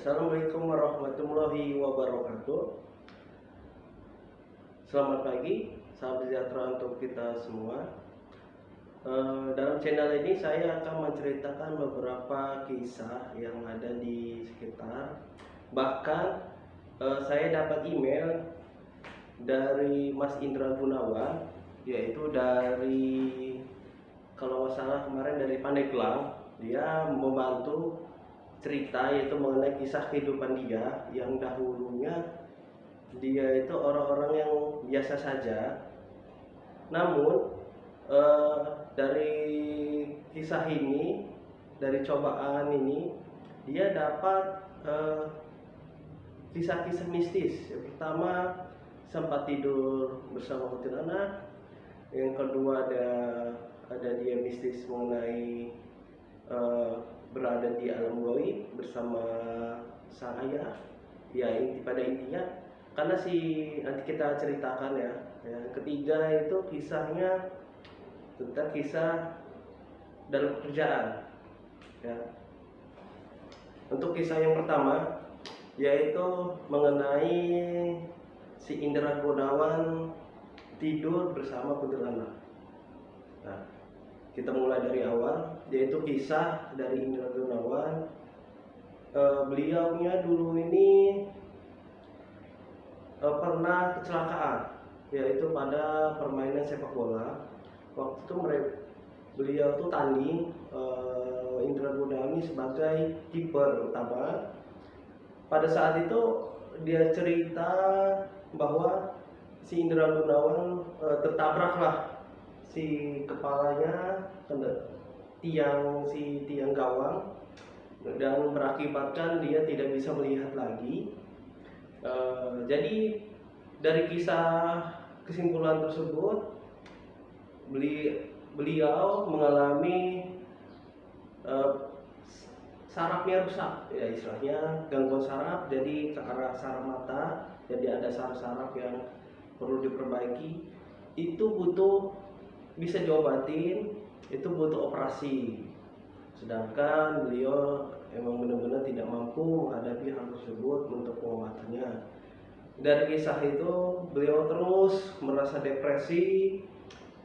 Assalamualaikum warahmatullahi wabarakatuh. Selamat pagi, salam sejahtera untuk kita semua. Dalam channel ini saya akan menceritakan beberapa kisah yang ada di sekitar. Bahkan saya dapat email dari Mas Indra Gunawan, yaitu dari, kalau nggak salah kemarin, dari Pandeglang. Dia membantu cerita, yaitu mengenai kisah kehidupan dia yang dahulunya dia itu orang-orang yang biasa saja, namun dari kisah ini, dari cobaan ini, dia dapat kisah-kisah mistis. Yang pertama, sempat tidur bersama kuntilanak. Yang kedua, ada dia mistis mengenai berada di alam gaib bersama sang ayah. Ya, pada intinya, karena nanti kita ceritakan ya. Yang ketiga itu kisahnya tentang kisah dalam pekerjaan. Ya. Untuk kisah yang pertama, yaitu mengenai si Indra Gunawan tidur bersama kuntilanak. Nah, kita mulai dari awal, yaitu kisah dari Indra Gunawan. Beliaunya dulu ini pernah kecelakaan, yaitu pada permainan sepak bola. Waktu itu beliau tuh tanding, Indra Gunawan sebagai kiper utama. Pada saat itu dia cerita bahwa si Indra Gunawan tertabraklah si kepalanya kena tiang gawang, dan berakibatkan dia tidak bisa melihat lagi. Jadi dari kisah kesimpulan tersebut, beliau mengalami sarafnya rusak, ya istilahnya gangguan saraf, jadi ke arah saraf mata, jadi ada saraf-saraf yang perlu diperbaiki. Itu bisa diobatin, itu butuh operasi. Sedangkan beliau emang benar-benar tidak mampu menghadapi hal tersebut untuk pengobatannya. Dari kisah itu, beliau terus merasa depresi,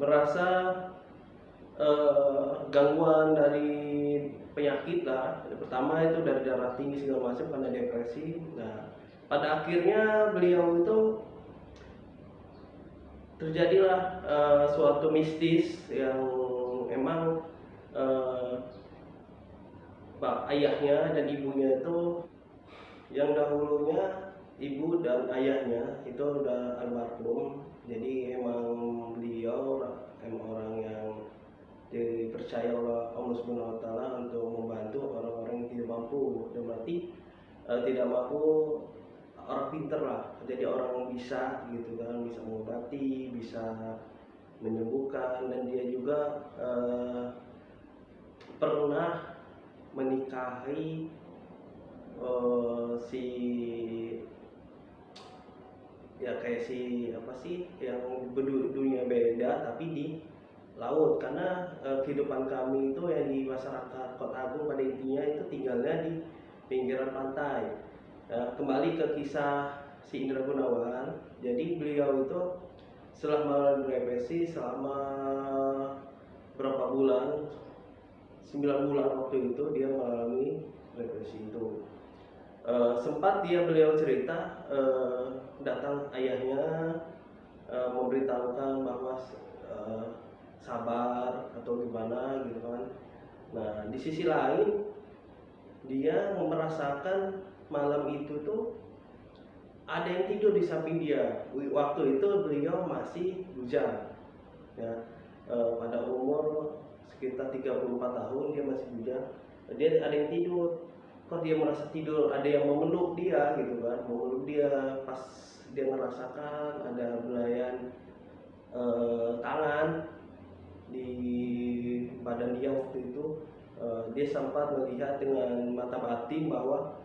merasa gangguan dari penyakit lah. Pertama itu dari darah tinggi segala macam karena depresi. Nah, pada akhirnya beliau itu terjadilah suatu mistis yang emang ayahnya dan ibunya itu, yang dahulunya ibu dan ayahnya itu udah almarhum. Jadi emang beliau emang orang yang dipercaya oleh Allah Subhanahu wa Ta'ala untuk membantu orang-orang yang tidak mampu. Dan berarti tidak mampu, orang pinter lah, jadi orang bisa gitu kan, bisa mengobati, bisa menyembuhkan. Dan dia juga pernah menikahi yang dunia beda tapi di laut. Karena kehidupan kami itu yang di masyarakat Kota Agung pada intinya itu tinggalnya di pinggiran pantai. Kembali ke kisah si Indra Gunawan. Jadi beliau itu setelah mengalami depresi selama berapa bulan, 9 bulan waktu itu dia mengalami depresi itu. Sempat beliau cerita, datang ayahnya memberitahukan bahwa sabar atau gimana gitu kan. Nah, di sisi lain dia merasakan malam itu tuh ada yang tidur di samping dia. Waktu itu beliau masih bujang ya, pada umur sekitar 34 tahun dia masih bujang. Dia ada yang tidur. Kok dia merasa tidur, ada yang memeluk dia gitu kan, memeluk dia. Pas dia merasakan ada belayan tangan di badan dia waktu itu. Dia sempat melihat dengan mata batin bahwa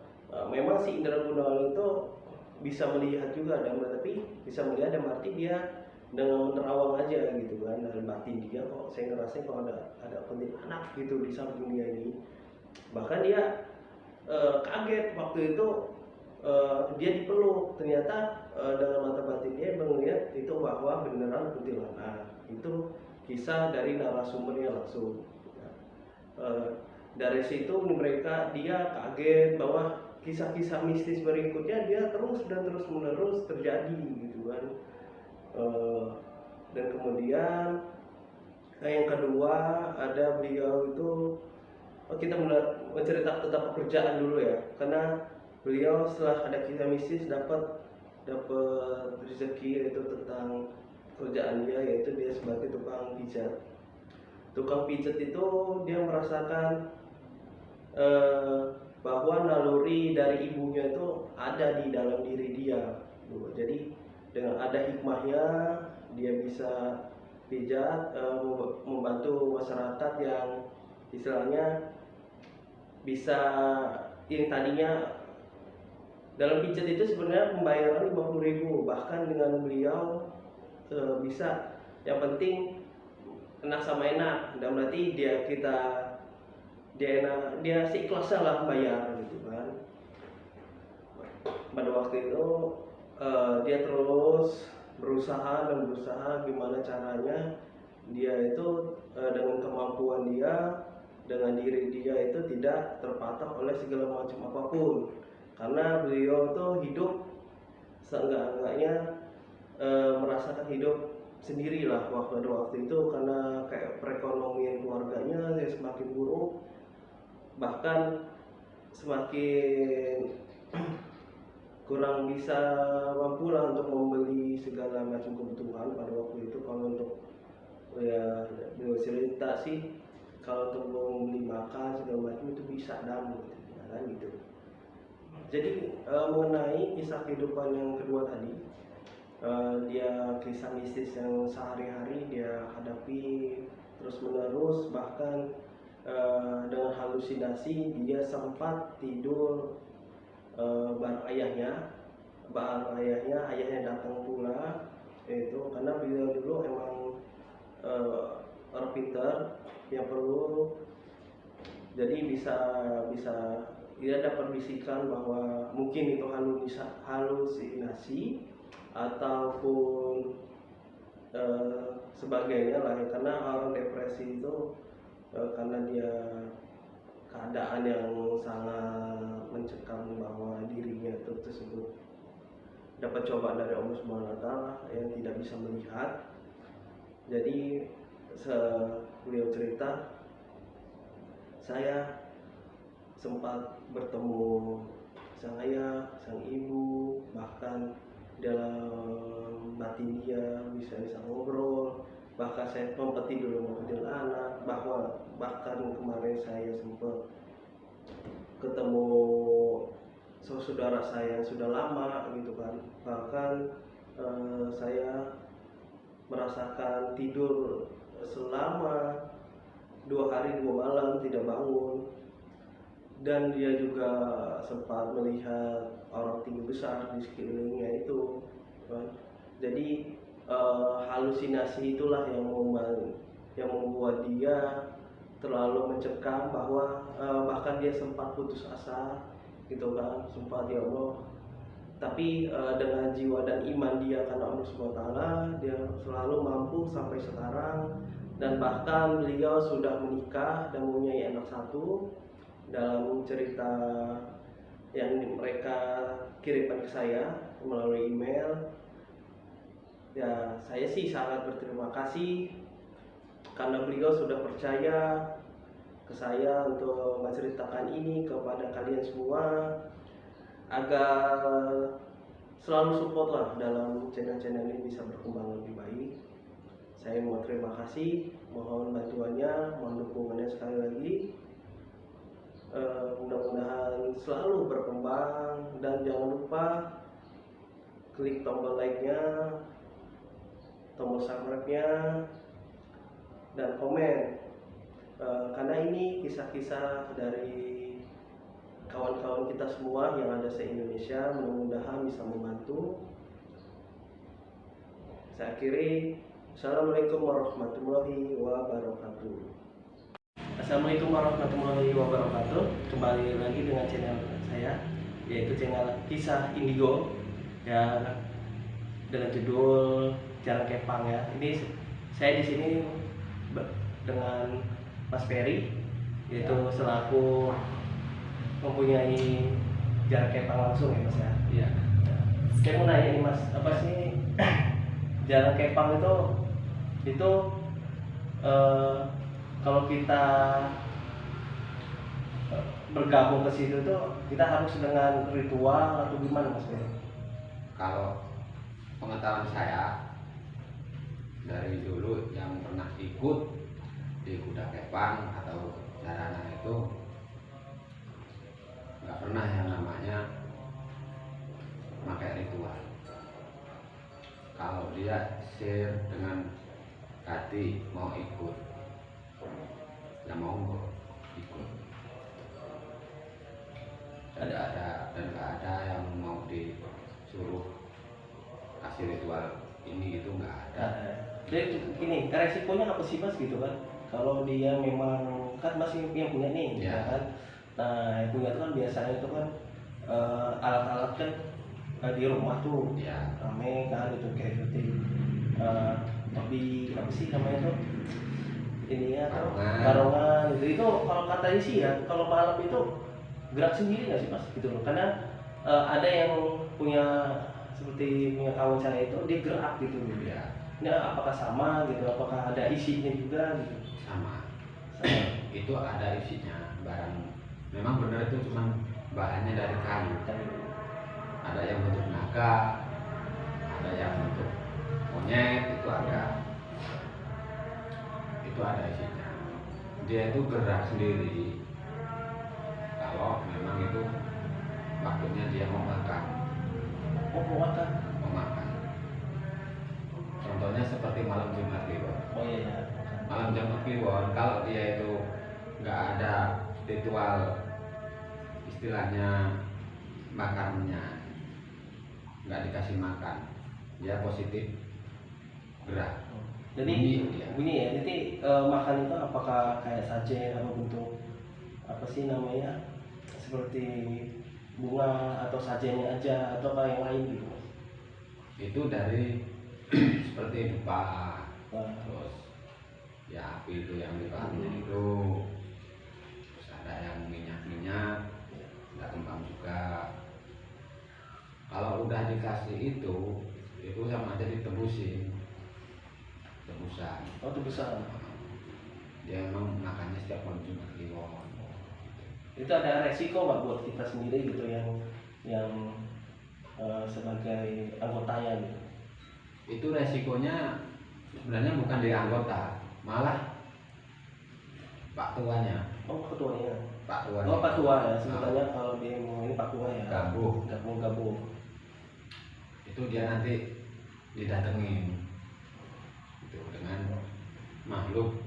memang si Indra Gunawan itu bisa melihat juga, tapi bisa melihat dan arti dia dengan menerawang aja gitu kan. Dalam batin dia, kok saya ngerasain kalau ada kuntilanak gitu di samping dia ini. Bahkan dia kaget waktu itu. Dia dipeluk, ternyata dalam mata batin dia melihat itu bahwa beneran kuntilanak. Itu kisah dari narasumbernya langsung. Dari situ dia kaget bahwa kisah-kisah mistis berikutnya dia terus dan terus menerus terjadi gitu kan. Dan kemudian yang kedua ada beliau itu, kita menceritakan tentang pekerjaan dulu ya, karena beliau setelah ada kisah mistis dapat rezeki, yaitu tentang pekerjaan dia, yaitu dia sebagai tukang pijat. Tukang pijat itu dia merasakan bahwa naluri dari ibunya itu ada di dalam diri dia. Jadi dengan ada hikmahnya dia bisa pijat, membantu masyarakat yang istilahnya bisa, yang tadinya dalam pijat itu sebenarnya pembayaran 50.000, bahkan dengan beliau bisa, yang penting enak sama enak, dan berarti dia seikhlasnya lah bayar gitu kan. Pada waktu itu dia terus berusaha gimana caranya dia itu dengan kemampuan dia, dengan diri dia itu tidak terpatok oleh segala macam apapun, karena beliau tuh hidup seenggak-enggaknya merasakan hidup sendirilah waktu itu, karena kayak perekonomian keluarganya ya semakin buruk, bahkan semakin kurang bisa mampu lah untuk membeli segala macam kebutuhan pada waktu itu. Kalau untuk ya beliau cerita sih, kalau untuk membeli makan segala macam itu bisa gitu, ya kan gitu. Jadi mengenai kisah kehidupan yang kedua tadi, dia kisah mistis yang sehari-hari dia hadapi terus menerus, bahkan dengan halusinasi dia sempat tidur bareng ayahnya datang pula, itu karena beliau dulu emang orang pintar yang perlu, jadi bisa dia dapat bisikan bahwa mungkin itu halusinasi ataupun sebagainya lah ya, karena orang depresi itu karena dia keadaan yang sangat mencekam bahwa dirinya itu tersebut dapat cobaan dari Allah Subhanahu wa Ta'ala yang tidak bisa melihat. Jadi beliau cerita, saya sempat bertemu sang ayah, sang ibu, bahkan dalam batin dia bisa ngobrol, bahkan saya sempat tidur sama anak, bahkan kemarin saya sempat ketemu saudara saya yang sudah lama gitu kan, bahkan saya merasakan tidur selama 2 hari 2 malam tidak bangun, dan dia juga sempat melihat orang tinggi besar di sekelilingnya itu kan. Jadi halusinasi itulah yang membuat dia terlalu mencekam, bahwa bahkan dia sempat putus asa gitu kan, sempat ya Allah, tapi dengan jiwa dan iman dia karena Allah SWT, dia selalu mampu sampai sekarang, dan bahkan beliau sudah menikah dan mempunyai anak 1. Dalam cerita yang mereka kirimkan ke saya melalui email, ya saya sih sangat berterima kasih karena beliau sudah percaya ke saya untuk menceritakan ini kepada kalian semua, agar selalu support lah dalam channel-channel ini bisa berkembang lebih baik. Saya mau terima kasih, mohon bantuannya, mohon dukungannya sekali lagi. Mudah-mudahan selalu berkembang, dan jangan lupa klik tombol like-nya, tombol subscribe-nya, dan komen, karena ini kisah-kisah dari kawan-kawan kita semua yang ada se-Indonesia, mudah-mudahan bisa membantu. Saya akhiri, Assalamualaikum warahmatullahi wabarakatuh. Assalamualaikum warahmatullahi wabarakatuh. Kembali lagi dengan channel saya, yaitu channel Kisah Indigo yang dengan judul Jalan Kepang ya. Ini saya di sini dengan Mas Ferry, yaitu selaku mempunyai Jalan Kepang langsung ya Mas ya. Iya. Saya mau nanya nih Mas, apa sih Jalan Kepang itu kalau kita bergabung ke situ tuh kita harus dengan ritual atau gimana Mas? Kalau pengetahuan saya dari dulu yang pernah ikut di kuda kepang atau jaranan itu nggak pernah yang namanya pakai ritual. Kalau dia share dengan hati mau ikut, ya monggo ikut. Dan nggak ada yang mau disuruh kasih ritual ini itu nggak ada. Jadi gini, resikonya apa sih Mas gitu kan? Kalau dia memang kan masih yang punya nih, Ya. kan? Nah yang punya itu kan biasanya itu kan alat-alat kan di rumah tuh Ya. rame kan itu kayak seperti hobi apa sih namanya tuh ini ya karongan gitu. Itu kalau katanya sih ya kalau malam itu gerak sendiri nggak sih Mas gitu loh, karena ada yang punya seperti punya kawan saya itu dia gerak gitu loh ya. Ini apakah sama gitu, apakah ada isinya juga gitu? Sama. Sama. Itu ada isinya barang. Memang benar itu cuma bahannya dari kayu. Ada yang bentuk naga, ada yang bentuk monyet, itu ada isinya. Dia itu gerak sendiri kalau memang itu waktunya dia mau makan. Oh mau makan? Mau makan. Contohnya seperti malam Jumat Kliwon. Oh iya ya. Malam Jumat Kliwon kalau dia itu nggak ada ritual istilahnya makannya, nggak dikasih makan, dia positif gerak. Jadi bunyi ya. Jadi makan itu apakah kayak sajen atau bentuk apa sih namanya seperti bunga atau sajennya aja atau kayak yang lain gitu? Itu dari seperti dupa, terus ya api itu yang dipakai itu, terus ada yang minyak, nggak kembang juga. Kalau udah dikasih itu sama aja ditebusin, tebusan. Oh tebusan. Dia memang makannya setiap malam Jumat Kliwon. Itu ada resiko nggak buat kita sendiri gitu yang sebagai anggotanya gitu? Itu resikonya sebenarnya bukan di anggota, malah Pak tuanya. Oh ketuanya. Pak tuanya. Oh Pak Tua ya sebutannya kalau dia mau ini Pak Tua ya. Gabung. Itu dia nanti didatengin itu dengan makhluk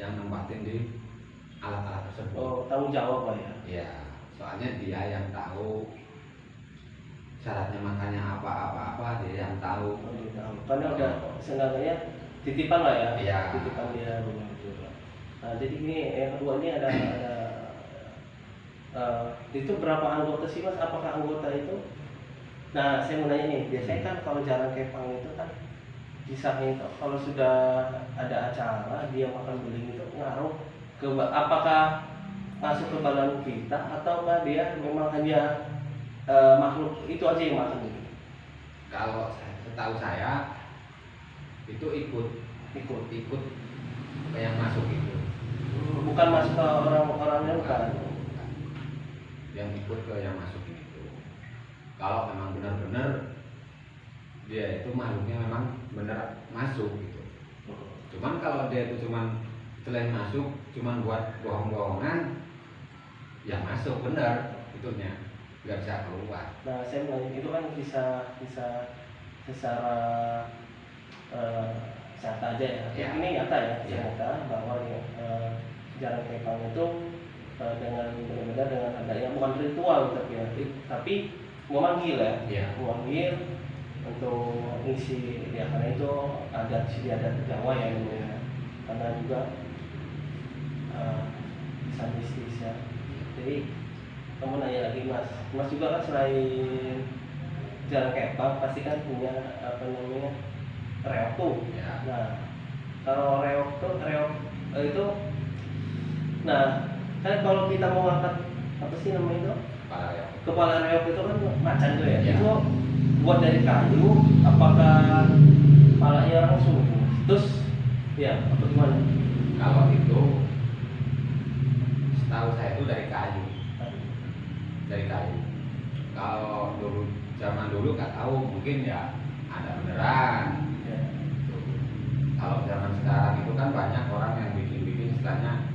yang nempatin di alat-alat tersebut. Oh tanggung jawab Pak ya. Ya, soalnya dia yang tahu syaratnya makannya apa dia yang tahu. Oh dia tahu. Karena udah seenggaknya titipan lah ya. Iya. Titipan dia benar itu. Nah jadi ini yang kedua ini ada itu berapa anggota sih Mas? Apakah anggota itu? Nah saya mau nanya nih, biasanya kan kalau jalan kepang itu kan kisahnya itu kalau sudah ada acara dia makan beling itu ngaruh ke apakah masuk ke badan kita ataukah dia memang hanya makhluk itu aja yang makan gitu? Kalau setahu saya itu ikut ke yang masuk itu. Bukan masuk ke orang-orangnya bukan. Yang ikut ke yang masuk itu. Kalau memang benar-benar dia itu makhluknya memang benar masuk gitu. Cuman kalau dia itu cuman selain masuk cuman buat bohong-bohongan, ya masuk benar itunya, nggak bisa keluar. Nah saya bilang itu kan bisa secara nyata aja ya. Ya. Ini nyata ya, Ya. nyata bahwa jalan kepang itu dengan benar-benar dengan adanya bukan ritual tapi memanggil ya, Ya. memanggil untuk ngisi ya, karena itu adat Jawa ya namanya, karena juga kisah mistis ya. Jadi kamu nanya lagi Mas juga kan selain jalan kepang pasti kan punya apa namanya reok tuh. Ya. Nah kalau reok itu, nah kan kalau kita mau angkat apa sih namanya itu? Kepala reok itu kan macan tuh ya. Itu buat dari kayu, apakah kepalanya langsung? Terus ya apa gimana? Kalau itu setahu saya itu dari kayu. Kalau zaman dulu nggak tahu, mungkin ya ada beneran. Ya. Kalau zaman sekarang itu kan banyak orang yang bikin istilahnya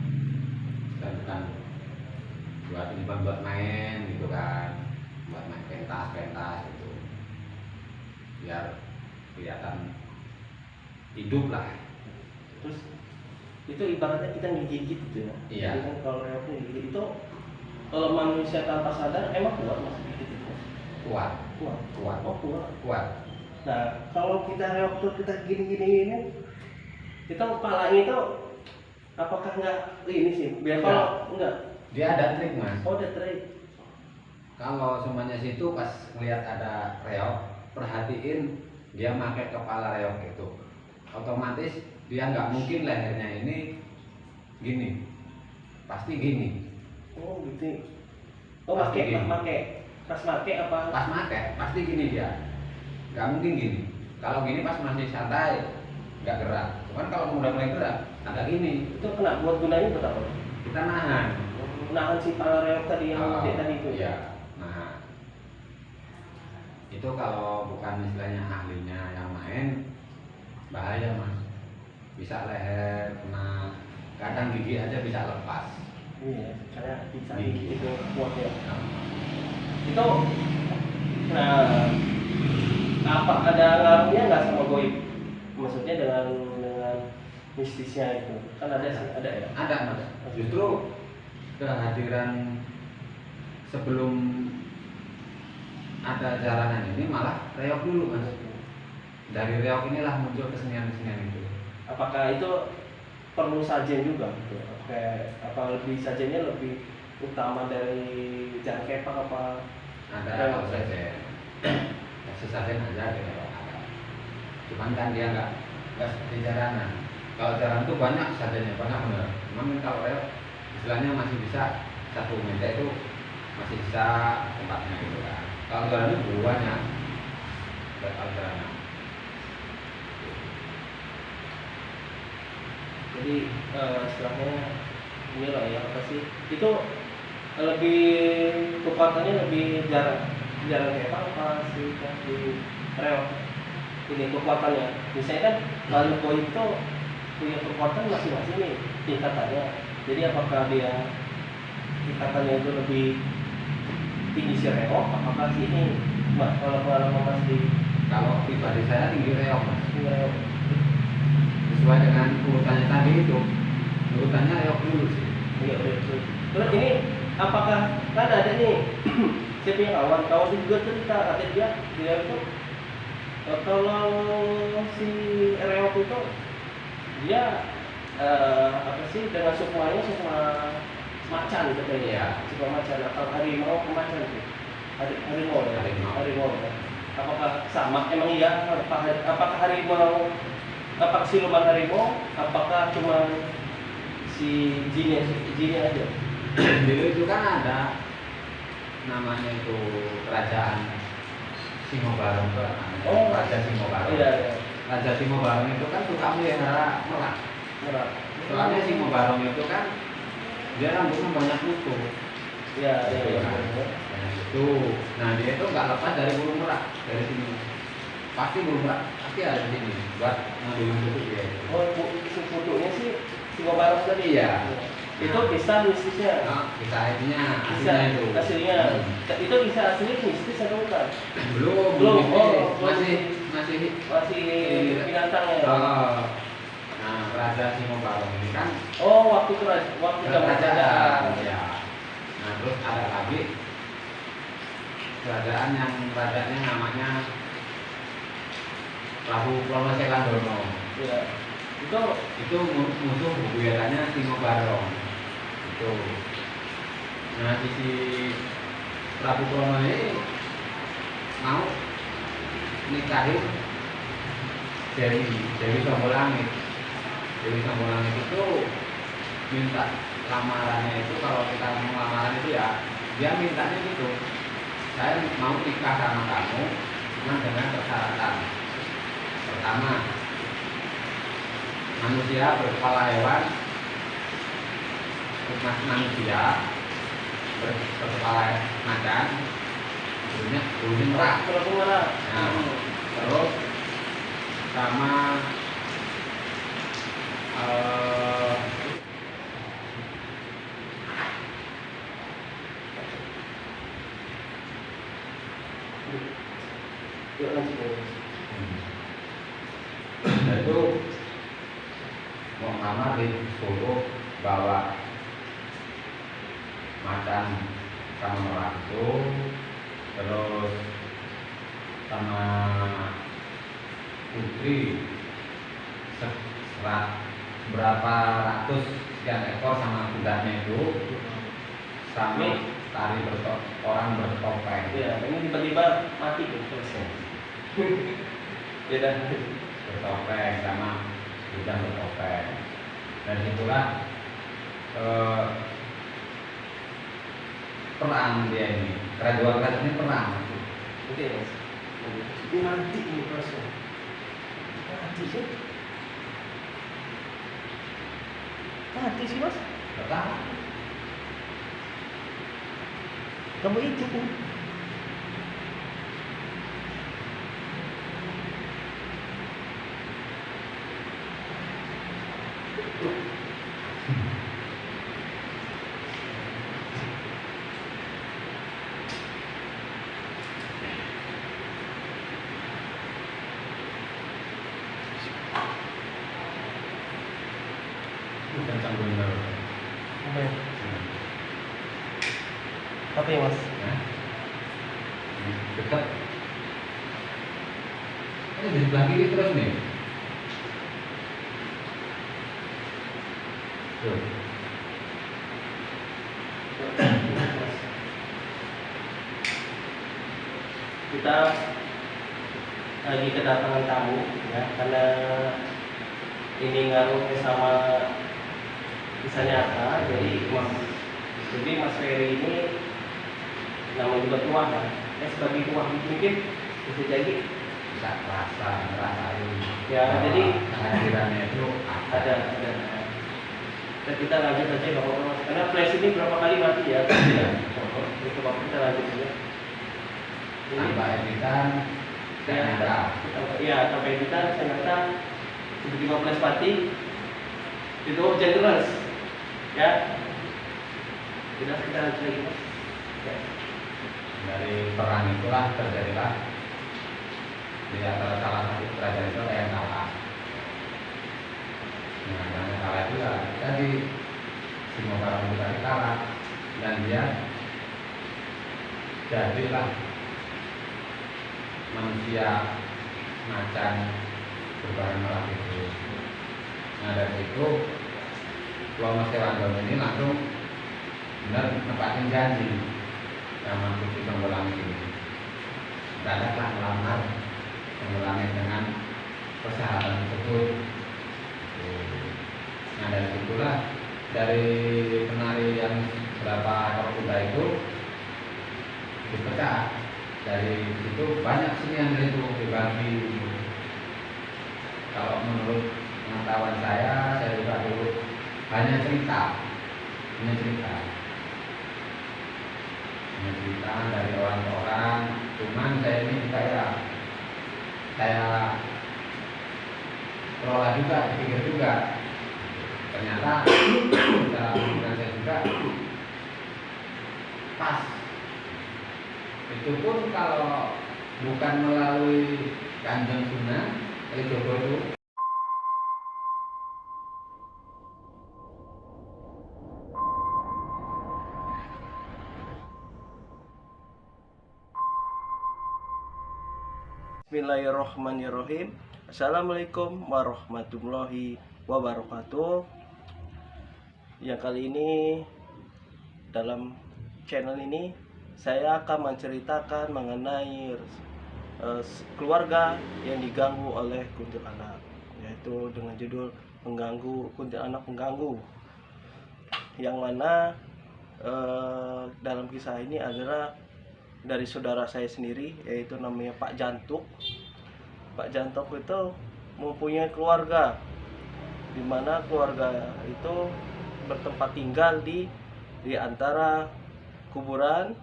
bukan buat main gitu kan, buat main pentas gitu, biar kelihatan hidup lah. Terus itu ibaratnya kita ngigit gitu ya. Iya. Jadi kan kalau reoknya ngigit itu, kalau manusia tanpa sadar emang kuat Mas gigit itu? Kuat. Oh kuat. Nah kalau kita reok tuh kita gini itu kepalanya itu apakah nggak ini sih? Biar kalau enggak. Dia ada trik Mas. Oh ada trik. Kalau semuanya situ pas ngeliat ada reok, perhatiin dia pakai kepala reok itu, otomatis dia nggak mungkin lehernya ini gini, pasti gini. Oh gitu. Oh Pasti pakai gini. pas pakai apa? Pas pakai pasti gini dia, nggak mungkin gini. Kalau gini pas masih santai, nggak gerak. Cuman kalau udah mulai gerak, agak gini. Itu kena buat gunanya buat apa? Kita nahan. Nahan si kepala reok tadi yang gede tadi itu. Iya. Nah, itu kalau bukan istilahnya ahlinya yang main, bahaya Mas. Bisa leher kena, kadang gigi aja bisa lepas. Iya, karena bisa Gigi. itu kuat ya. Itu, nah, apa ada ngaruhnya nggak sama goib? Maksudnya dengan mistisnya itu, kan ada sih, ada ya. Ada Mas. Justru kehadiran sebelum ada jalanan ini malah reok dulu Mas. Dari reok inilah muncul kesenian-kesenian itu. Apakah itu perlu sajen juga gitu? Kayak apa lebih sajennya lebih utama dari jalan kepang apa? Ada kalau saja sesajen aja ada reok ada. Cuman kan dia nggak seperti jalanan. Kalau jalanan tuh banyak sajennya, banyak bener. Cuman kalau reok istilahnya masih bisa satu meter itu masih bisa tempatnya gitu kan. Kalau jalanan itu banyak. Kalau jalanan. Jadi istilahnya ini lah ya apa sih? Itu lebih kekuatannya lebih jarang kepang apa sih di reok ini kekuatannya? Misalnya kan kalau goib itu punya kekuatan masing-masing nih tingkatannya. Jadi apakah dia tingkatannya itu lebih tinggi si reok? Apakah si ini? Mbak, kalau pengalaman Mas di Kalau pribadi saya tinggi reok Mas. reok? Sesuai dengan urutannya tadi itu, urutannya reok dulu sih. Iya betul. Terus ini apakah kan ada nih saya punya kawan juga cerita katanya dia itu kalau si reok itu dia apa sih dengan sukma macan katanya ya, sukma macan atau harimau macan sih. Harimau ya. Harimau. Apakah sama? Emang iya? Apakah harimau? Apakah siluman harimau? Apakah cuma si jinnya aja? Dulu itu kan ada namanya itu kerajaan Simobarong tuh namanya. Oh, Raja Simobarong. Iya. Raja Simobarong itu kan suka melihara merak. Soalnya Simobarong itu kan dia rambutnya banyak kutu. Iya. Banyak kutu. Nah dia itu nggak lepas dari bulu merak dari sini. Pasti bulu merak pasti ada di sini buat ngambilin kutu dia. Oh, kutunya sih Simobarong tadi ya. Itu kisah mistisnya. Nah, kisah aslinya itu. Aslinya. Itu kisah asli mistis atau bukan? Belum. Oh, masih binatang ya. Nah, Raja Simobarong ini kan waktu kerajaan. Ya. Nah, terus ada lagi kerajaan yang rajanya namanya Prabu Purwo Selandono. Iya. Itu musuh bebuyutannya Simobarong. Itu. Nah sisi Prabu Krono ini mau nikahin Dewi Sambulangit. Dewi Sambulangit itu minta lamarannya itu, kalau kita mau lamaran itu ya dia mintanya gitu, saya mau nikah sama kamu cuma dengan persyaratan. Pertama, manusia berkepala hewan, manusia berkepala macan, bulunya merah. Nah, terus sama itu mau ngamar disuruh bawa macan sama merah itu, terus sama putri berapa ratus sekian ekor sama kudanya itu, sama tari orang bertopeng. Ya, ini tiba-tiba mati tuh selesai. Beda. Bertopeng sama kuda bertopeng. Dan itulah perang dia ini. Kerajaan ini perang. Oke mas. Ini mati ini prosesnya. Mati sih. Mati sih mas. Betul. Kamu itu pun. Bukan canggung benar. Apa ya mas? Dekat. Ini di sebelah kiri terus nih. Tuh. Kita lagi kedatangan tamu ya, karena ini ngaruhnya sama kisah nyata. Jadi Mas Ferry ini namanya juga tuah kan, sebagai tuah mungkin bisa jadi Bisa ngerasain. ya, jadi kehadirannya itu ada. Dan kita lanjut aja bapak mas, karena flash ini berapa kali mati ya. Itu bapak kita lanjut aja. tanpa editan. Ya, tanpa editan ternyata tiba-tiba flash mati. Itu generous ya. Kita lanjut lagi mas. Ya. Dari perang itulah terjadilah di antara salah satu kerajaan itu yang kalah. Nah, yang kalah itu ya jadi semua barang bukan kalah, dan dia jadilah manusia macan berbahan merah itu. Nah dari itu Pulau Mas Kewandong ini langsung benar nepatin janji sama Putri Sambulangit ini. Tidaklah melamar Sambulangit dengan persyaratan tersebut. Nah dari itulah, dari penari yang berapa ekor kuda itu dipecah. Dari situ banyak senian itu dibagi. Kalau menurut pengetahuan saya juga dulu hanya cerita dari orang ke orang. Cuman saya ini juga ya, saya kelola juga, pikir juga. Ternyata dalam pikiran saya juga pas. Itu pun kalau bukan melalui Kanjeng Sunan Kalijogo itu. Bismillahirrahmanirrahim. Assalamualaikum warahmatullahi wabarakatuh. Yang kali ini dalam channel ini saya akan menceritakan mengenai keluarga yang diganggu oleh kuntilanak, yaitu dengan judul mengganggu kuntilanak mengganggu, yang mana dalam kisah ini adalah dari saudara saya sendiri, yaitu namanya Pak Jantuk. Pak Jantuk itu mempunyai keluarga, di mana keluarga itu bertempat tinggal di antara kuburan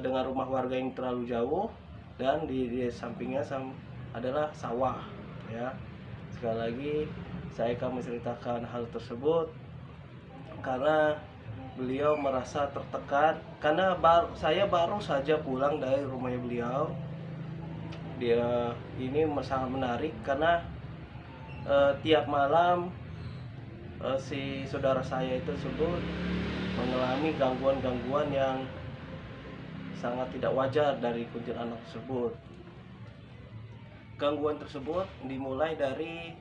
dengan rumah warga yang terlalu jauh, dan di sampingnya adalah sawah ya. Sekali lagi saya akan menceritakan hal tersebut karena beliau merasa tertekan, karena saya baru saja pulang dari rumahnya beliau. Dia ini sangat menarik karena tiap malam si saudara saya itu tersebut mengalami gangguan-gangguan yang sangat tidak wajar dari kuntilanak tersebut. Gangguan tersebut dimulai dari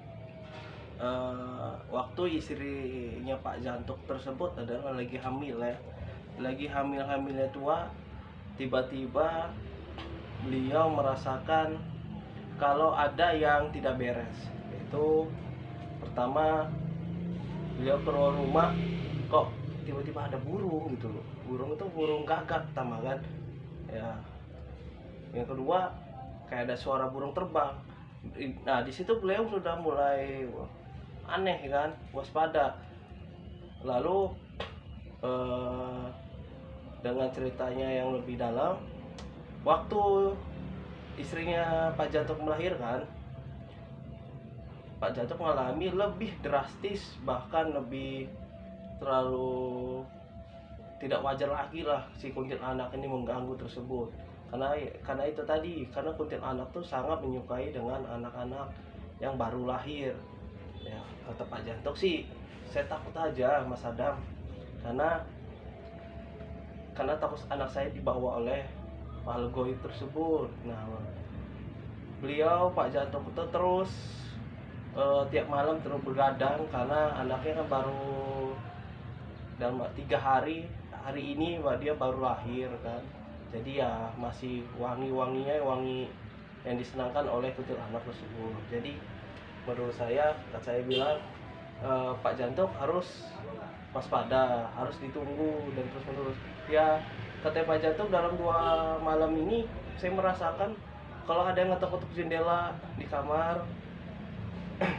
waktu istrinya Pak Jantuk tersebut adalah lagi hamil ya. Lagi hamilnya tua, tiba-tiba beliau merasakan kalau ada yang tidak beres. Itu pertama, beliau keluar rumah, kok tiba-tiba ada burung gitu loh. Burung itu burung gagak pertama kan ya. Yang kedua, kayak ada suara burung terbang. Nah di situ beliau sudah mulai aneh kan, waspada. Lalu dengan ceritanya yang lebih dalam, waktu istrinya Pak Jantuk melahirkan, Pak Jantuk mengalami lebih drastis, bahkan lebih terlalu tidak wajar lagi lah si kuntilanak ini mengganggu tersebut. Karena itu tadi, karena kuntilanak tuh sangat menyukai dengan anak-anak yang baru lahir ya. Kata Pak Jantuk sih, saya takut aja Mas Adam, karena takut anak saya dibawa oleh makhluk goib tersebut. Nah beliau Pak Jantuk itu terus tiap malam terus bergadang, karena anaknya kan baru dalam 3 hari ini dia baru lahir kan. Jadi ya masih wangi yang disenangkan oleh kuntilanak tersebut. Jadi menurut saya bilang Pak Jantuk harus waspada, harus ditunggu dan terus menerus ya. Kata Pak Jantuk, dalam 2 malam ini saya merasakan kalau ada yang ngetok-ngetok jendela di kamar,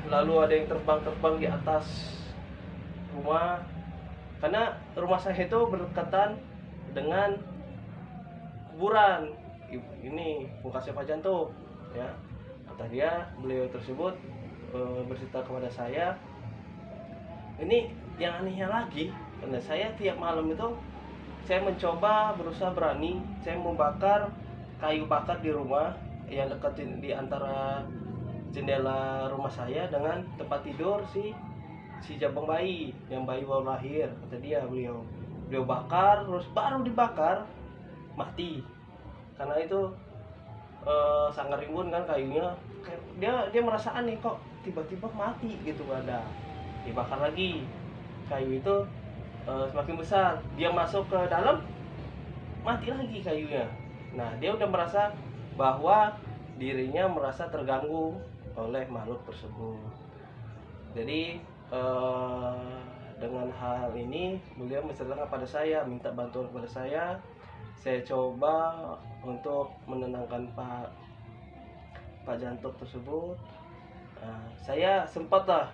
lalu ada yang terbang di atas rumah, karena rumah saya itu berdekatan dengan kuburan. Ini bekasnya Pak Jantuk ya. Kata dia, beliau tersebut bercerita kepada saya, ini yang anehnya lagi, karena saya tiap malam itu saya mencoba, berusaha berani, saya membakar kayu bakar di rumah yang dekat di antara jendela rumah saya dengan tempat tidur si jabang bayi, yang bayi baru lahir. Kata dia, beliau bakar, terus baru dibakar mati. Karena itu sangat rimbun kan kayunya, dia merasa aneh, kok tiba-tiba mati gitu. Ada dibakar lagi, kayu itu semakin besar, dia masuk ke dalam, mati lagi kayunya. Nah dia udah merasa bahwa dirinya merasa terganggu oleh makhluk tersebut. Jadi dengan hal ini beliau menceritakan pada saya, minta bantuan kepada saya. Saya coba untuk menenangkan Pak Jantuk tersebut. Saya sempat lah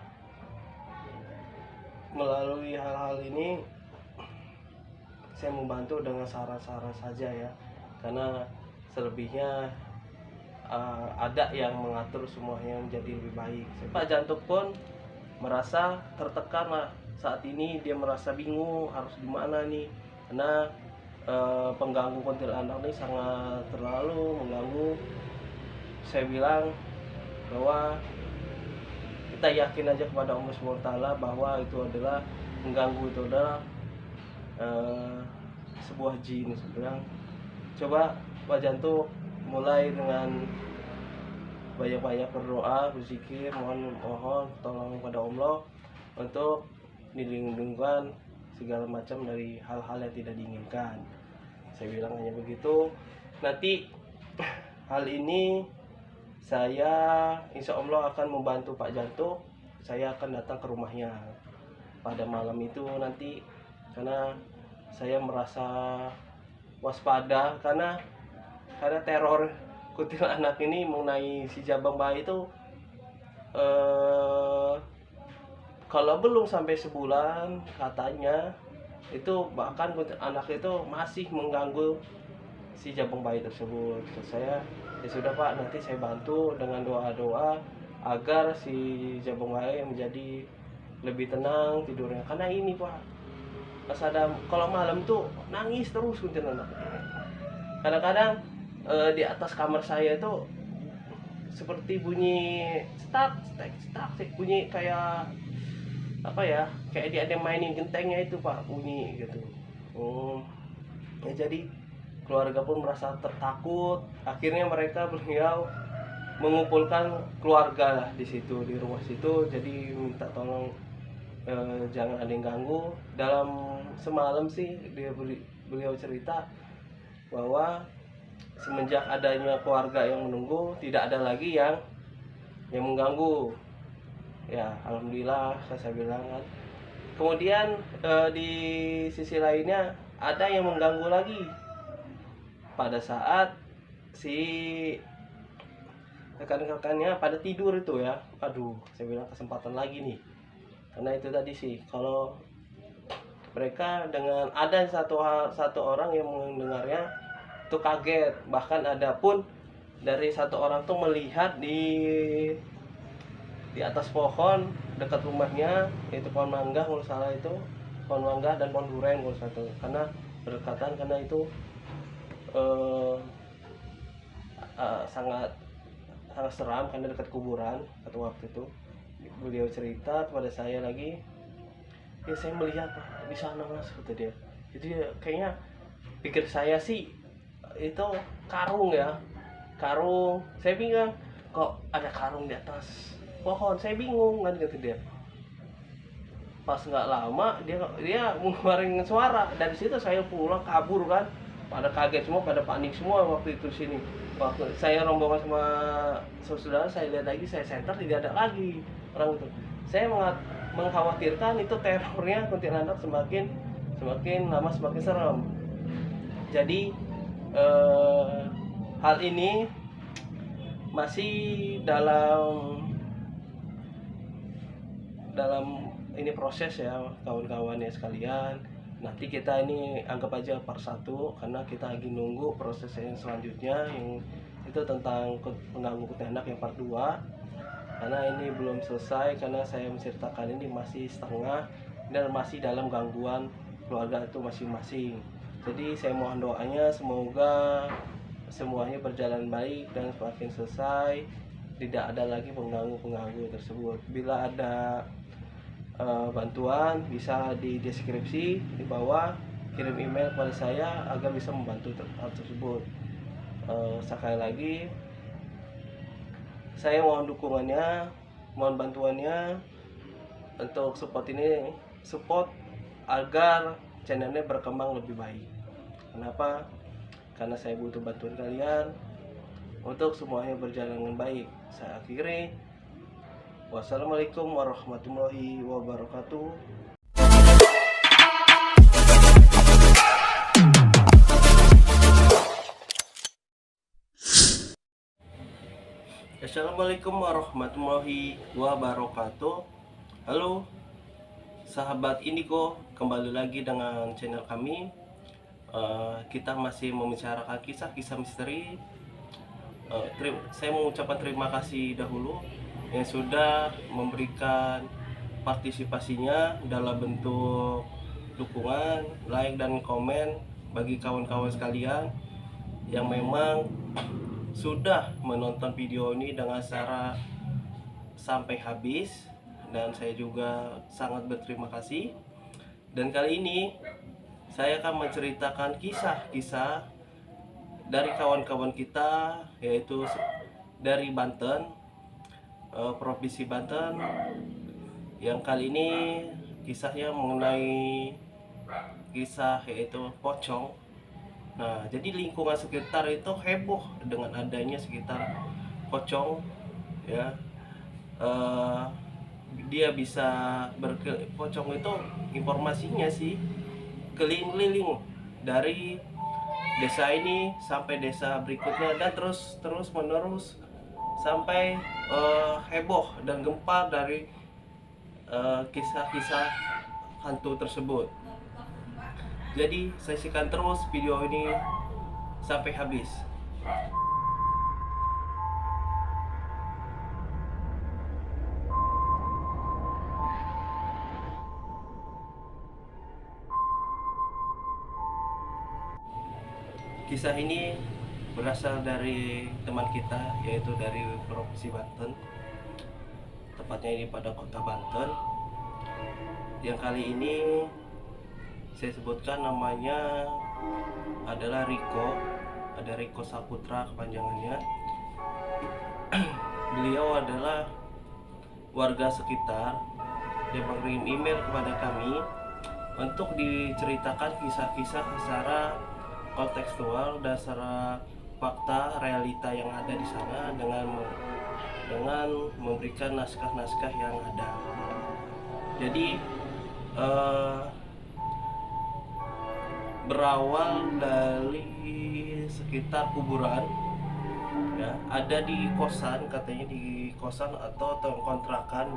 melalui hal-hal ini, saya membantu dengan saran-saran saja ya, karena selebihnya ada yang mengatur semuanya menjadi lebih baik. Pak Jantuk pun merasa tertekan lah saat ini. Dia merasa bingung harus gimana nih, karena pengganggu kuntilanak ini sangat terlalu mengganggu. Saya bilang bahwa kita yakin aja kepada Allah SWT bahwa itu adalah mengganggu, itu adalah sebuah jin. Saya bilang, coba Pak Jantuk mulai dengan banyak-banyak berdoa, berzikir, mohon tolong kepada Allah untuk dilindungan segala macam dari hal-hal yang tidak diinginkan. Saya bilang hanya begitu. Nanti hal ini saya insya Allah akan membantu Pak Janto. Saya akan datang ke rumahnya pada malam itu nanti, karena saya merasa waspada karena teror kuntilanak ini mengenai si Jabang Bayi itu kalau belum sampai sebulan katanya itu, bahkan anak itu masih mengganggu si Jabang Bayi tersebut. Terus saya, ya sudah Pak, nanti saya bantu dengan doa-doa agar si Jabang Bayi menjadi lebih tenang tidurnya. Karena ini Pak, pas ada kalau malam tuh nangis terus kuntilanak. Kadang-kadang di atas kamar saya itu seperti bunyi stuck, bunyi kayak apa ya, kayak dia ada mainin gentengnya itu Pak, bunyi gitu. Ya jadi keluarga pun merasa takut. Akhirnya mereka beliau mengumpulkan keluarga lah di situ, di rumah situ. Jadi minta tolong jangan ada yang ganggu. Dalam semalam sih beliau cerita bahwa semenjak adanya keluarga yang menunggu, tidak ada lagi yang mengganggu. Ya alhamdulillah, saya bilang kan. Kemudian di sisi lainnya ada yang mengganggu lagi pada saat si rekan-rekannya pada tidur itu ya. Aduh, saya bilang kesempatan lagi nih. Karena itu tadi sih, kalau mereka dengan ada satu orang yang mendengarnya itu kaget. Bahkan ada pun dari satu orang tuh melihat di atas pohon dekat rumahnya, yaitu pohon mangga kalau salah, itu pohon mangga dan pohon duren kalau satu, karena berdekatan. Karena itu sangat seram karena dekat kuburan. Atau waktu itu beliau cerita kepada saya lagi, ya saya melihat Pak di sana Mas, kata dia. Jadi kayaknya pikir saya sih itu karung ya, karung. Saya bingung kok ada karung di atas pohon, saya bingung kan, kata dia. Pas nggak lama dia mengeluarkan suara. Dari situ saya pulang kabur kan, pada kaget semua, pada panik semua waktu itu sini. Waktu saya rombongan sama saudara, saya lihat lagi, saya senter, tidak ada lagi orang itu. Saya mengkhawatirkan itu terornya kuntilanak semakin lama semakin serem. Jadi hal ini masih dalam ini proses ya kawan-kawannya sekalian. Nanti kita ini anggap aja part 1, karena kita lagi nunggu proses yang selanjutnya, yang itu tentang pengganggu kuntilanak yang part 2. Karena ini belum selesai, karena saya menceritakan ini masih setengah dan masih dalam gangguan keluarga itu masing-masing. Jadi saya mohon doanya semoga semuanya berjalan baik dan semakin selesai, tidak ada lagi pengganggu tersebut. Bila ada bantuan bisa di deskripsi di bawah, kirim email kepada saya agar bisa membantu hal tersebut. Sekali lagi saya mohon dukungannya, mohon bantuannya untuk support agar channelnya berkembang lebih baik. Kenapa? Karena saya butuh bantuan kalian untuk semuanya berjalan dengan baik. Saya akhiri. Wassalamualaikum warahmatullahi wabarakatuh. Assalamualaikum warahmatullahi wabarakatuh. Halo sahabat Indigo, kembali lagi dengan channel kami. Kita masih membicarakan kisah-kisah misteri. Saya mengucapkan terima kasih dahulu yang sudah memberikan partisipasinya dalam bentuk dukungan, like dan komen bagi kawan-kawan sekalian yang memang sudah menonton video ini dengan cara sampai habis, dan saya juga sangat berterima kasih. Dan kali ini saya akan menceritakan kisah-kisah dari kawan-kawan kita, yaitu dari Banten, Provinsi Banten, yang kali ini kisahnya mengenai kisah yaitu pocong. Nah, jadi lingkungan sekitar itu heboh dengan adanya sekitar pocong, ya. Eh, dia bisa pocong itu informasinya sih keliling-keliling dari desa ini sampai desa berikutnya dan terus menerus sampai heboh dan gempar dari kisah-kisah hantu tersebut. Jadi saksikan terus video ini sampai habis. Kisah ini berasal dari teman kita, yaitu dari Provinsi Banten, tepatnya ini pada kota Banten. Yang kali ini saya sebutkan namanya adalah Riko, ada Riko Saputra kepanjangannya. Beliau adalah warga sekitar. Dia mengirim email kepada kami untuk diceritakan kisah-kisah secara kontekstual dan secara fakta realita yang ada di sana dengan memberikan naskah-naskah yang ada. Jadi berawal dari sekitar kuburan, ya, ada di kosan, katanya di kosan atau kontrakan.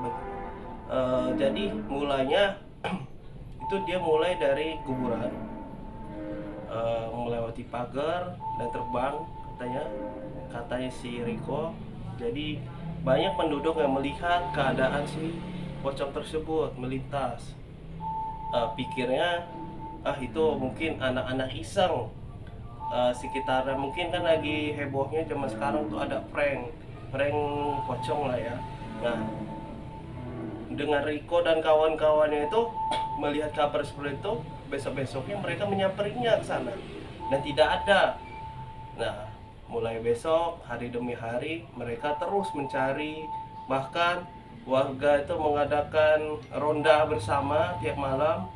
Jadi mulainya itu dia mulai dari kuburan, melewati pagar dan terbang, katanya si Riko. Jadi banyak penduduk yang melihat keadaan si pocong tersebut melintas. Pikirnya itu mungkin anak-anak iseng sekitarnya, mungkin kan lagi hebohnya zaman sekarang tuh ada prank pocong lah ya. Nah, dengan Riko dan kawan-kawannya itu melihat kabar seperti itu, besok-besoknya mereka menyamperinya ke sana dan tidak ada. Nah, mulai besok, hari demi hari mereka terus mencari, bahkan warga itu mengadakan ronda bersama tiap malam.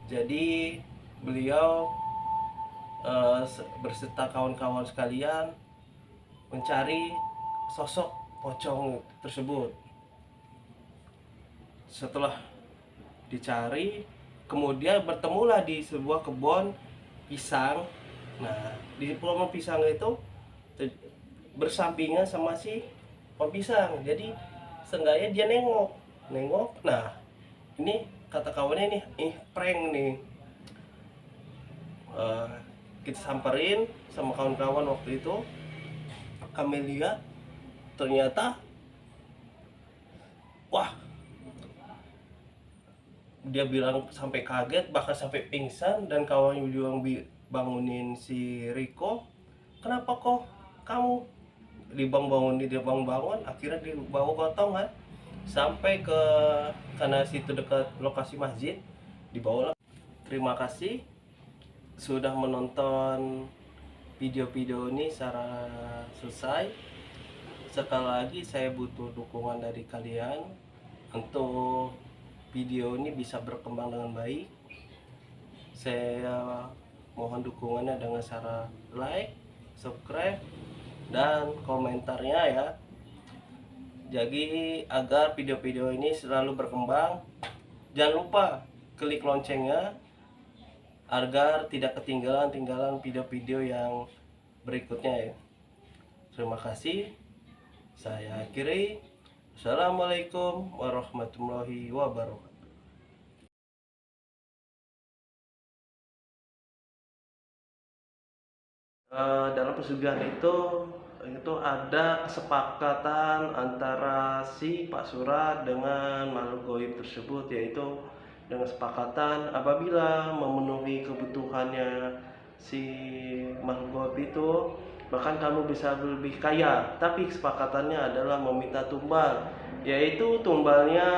Jadi beliau berserta kawan-kawan sekalian mencari sosok pocong tersebut. Setelah dicari, kemudian bertemulah di sebuah kebun pisang. Nah, di pohon pisang itu bersampingan sama si pohon pisang. Jadi seenggaknya dia nengok. Nah, ini kata kawannya nih, prank nih. Kita samperin sama kawan-kawan waktu itu. Kami lihat, ternyata wah, dia bilang sampai kaget, bahkan sampai pingsan, dan kawannya juga bangunin si Riko. Kenapa kok kamu dibangun, akhirnya dibawa gotong kan sampai ke karena situ dekat lokasi masjid, dibawa. Terima kasih sudah menonton video-video ini secara selesai. Sekali lagi saya butuh dukungan dari kalian untuk video ini bisa berkembang dengan baik. Saya mohon dukungannya dengan cara like, subscribe, dan komentarnya ya. Jadi agar video-video ini selalu berkembang, jangan lupa klik loncengnya agar tidak ketinggalan video-video yang berikutnya ya. Terima kasih. Saya akhiri. Assalamualaikum warahmatullahi wabarakatuh. Dalam pesugihan itu ada kesepakatan antara si Pak Surat dengan makhluk goib tersebut, yaitu dengan kesepakatan apabila memenuhi kebutuhannya si makhluk goib itu, bahkan kamu bisa lebih kaya. Tapi kesepakatannya adalah meminta tumbal, yaitu tumbalnya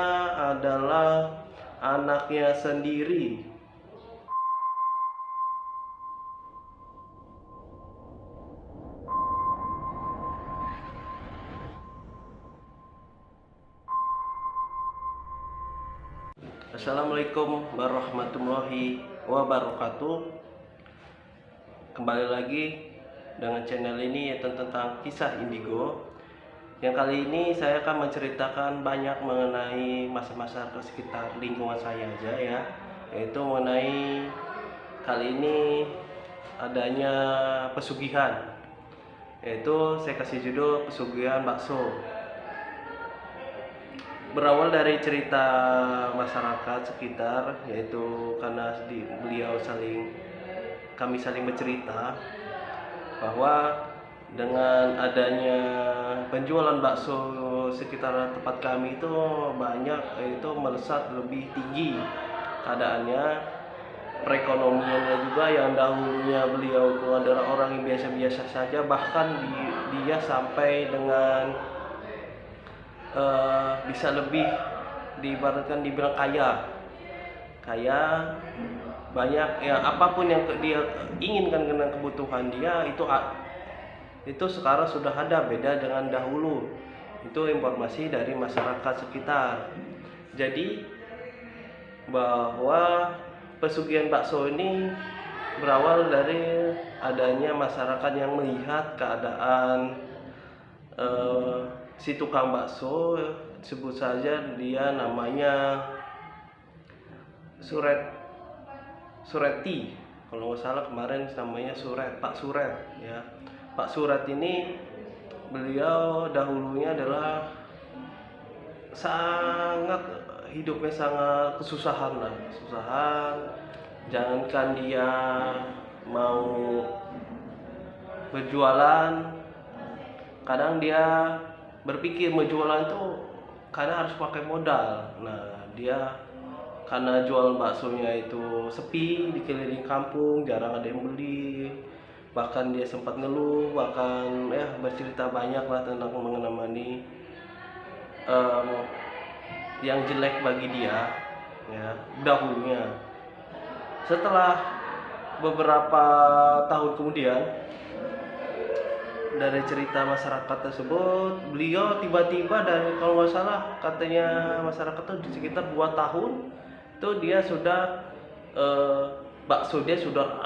adalah anaknya sendiri. Assalamualaikum warahmatullahi wabarakatuh. Kembali lagi dengan channel ini, yaitu tentang kisah indigo. Yang kali ini saya akan menceritakan banyak mengenai masa-masa sekitar lingkungan saya aja ya, yaitu mengenai kali ini adanya pesugihan, yaitu saya kasih judul pesugihan bakso. Berawal dari cerita masyarakat sekitar, yaitu karena kami saling bercerita bahwa dengan adanya penjualan bakso sekitar tempat kami itu banyak, itu melesat lebih tinggi keadaannya, perekonomiannya juga. Yang dahulunya beliau itu adalah orang yang biasa-biasa saja, bahkan dia sampai dengan bisa lebih diibaratkan dibilang kaya banyak ya, apapun yang dia inginkan dengan kebutuhan dia itu sekarang sudah ada, beda dengan dahulu. Itu informasi dari masyarakat sekitar. Jadi bahwa pesugihan bakso ini berawal dari adanya masyarakat yang melihat keadaan si tukang bakso, sebut saja dia namanya Sureti, kalau nggak salah kemarin namanya Pak Suret ya. Pak Suret ini beliau dahulunya adalah hidupnya sangat kesusahan. Jangankan dia mau berjualan, kadang dia berpikir menjualan itu karena harus pakai modal. Nah, dia karena jual baksonya itu sepi di keliling kampung, jarang ada yang beli. Bahkan dia sempat ngeluh, bahkan ya bercerita banyak lah tentang mengenai yang jelek bagi dia ya dahulunya. Setelah beberapa tahun kemudian, dari cerita masyarakat tersebut, beliau tiba-tiba, dari kalau nggak salah katanya masyarakat itu di sekitar 2 tahun itu dia sudah bakso dia sudah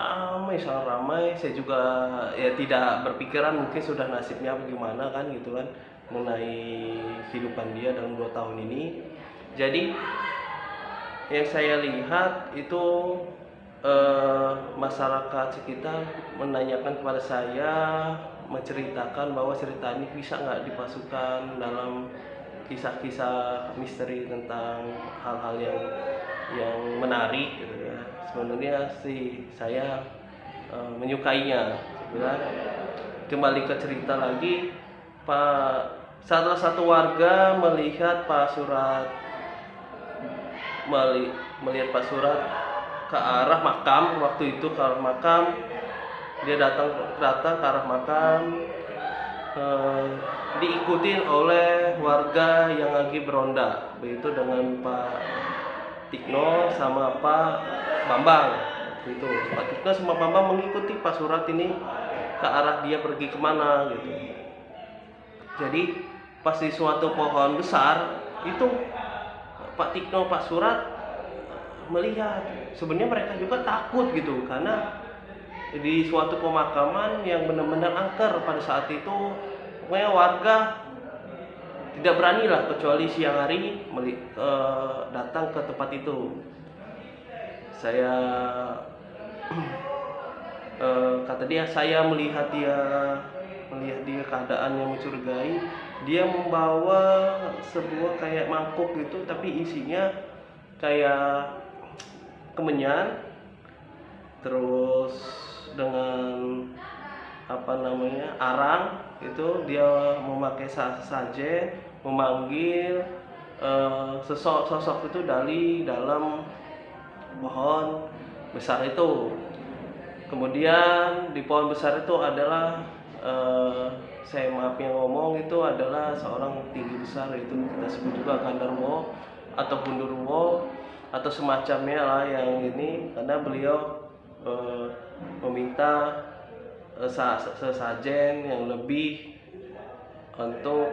sangat ramai. Saya juga ya tidak berpikiran mungkin sudah nasibnya bagaimana kan gitu kan, mengenai kehidupan dia dalam 2 tahun ini. Jadi yang saya lihat itu masyarakat sekitar menanyakan kepada saya, menceritakan bahwa cerita ini bisa nggak dipasukkan dalam kisah-kisah misteri tentang hal-hal yang menarik gitu ya. Sebenarnya sih saya menyukainya. Sebenarnya kembali ke cerita lagi, salah satu warga melihat Pak Surat ke arah makam. Waktu itu ke arah makam, dia datang ke arah makam, diikuti oleh warga yang lagi beronda, begitu dengan Pak Tikno sama Pak Bambang. Itu Pak Tikno sama Bambang mengikuti Pak Surat ini ke arah dia pergi kemana gitu. Jadi pas di suatu pohon besar itu Pak Tikno, Pak Surat melihat. Sebenarnya mereka juga takut gitu, karena di suatu pemakaman yang benar-benar angker pada saat itu, pokoknya warga tidak berani lah kecuali siang hari datang ke tempat itu. Saya kata dia, saya melihat dia keadaan yang mencurigai. Dia membawa sebuah kayak mangkuk gitu, tapi isinya kayak kemenyan, terus dengan arang. Itu dia memakai sajen, memanggil sosok itu dari dalam pohon besar itu. Kemudian di pohon besar itu adalah saya maaf yang ngomong, itu adalah seorang tinggi besar, itu kita sebut juga Gandarwo atau Gundurwo atau semacamnya lah yang ini, karena beliau meminta sesajen yang lebih untuk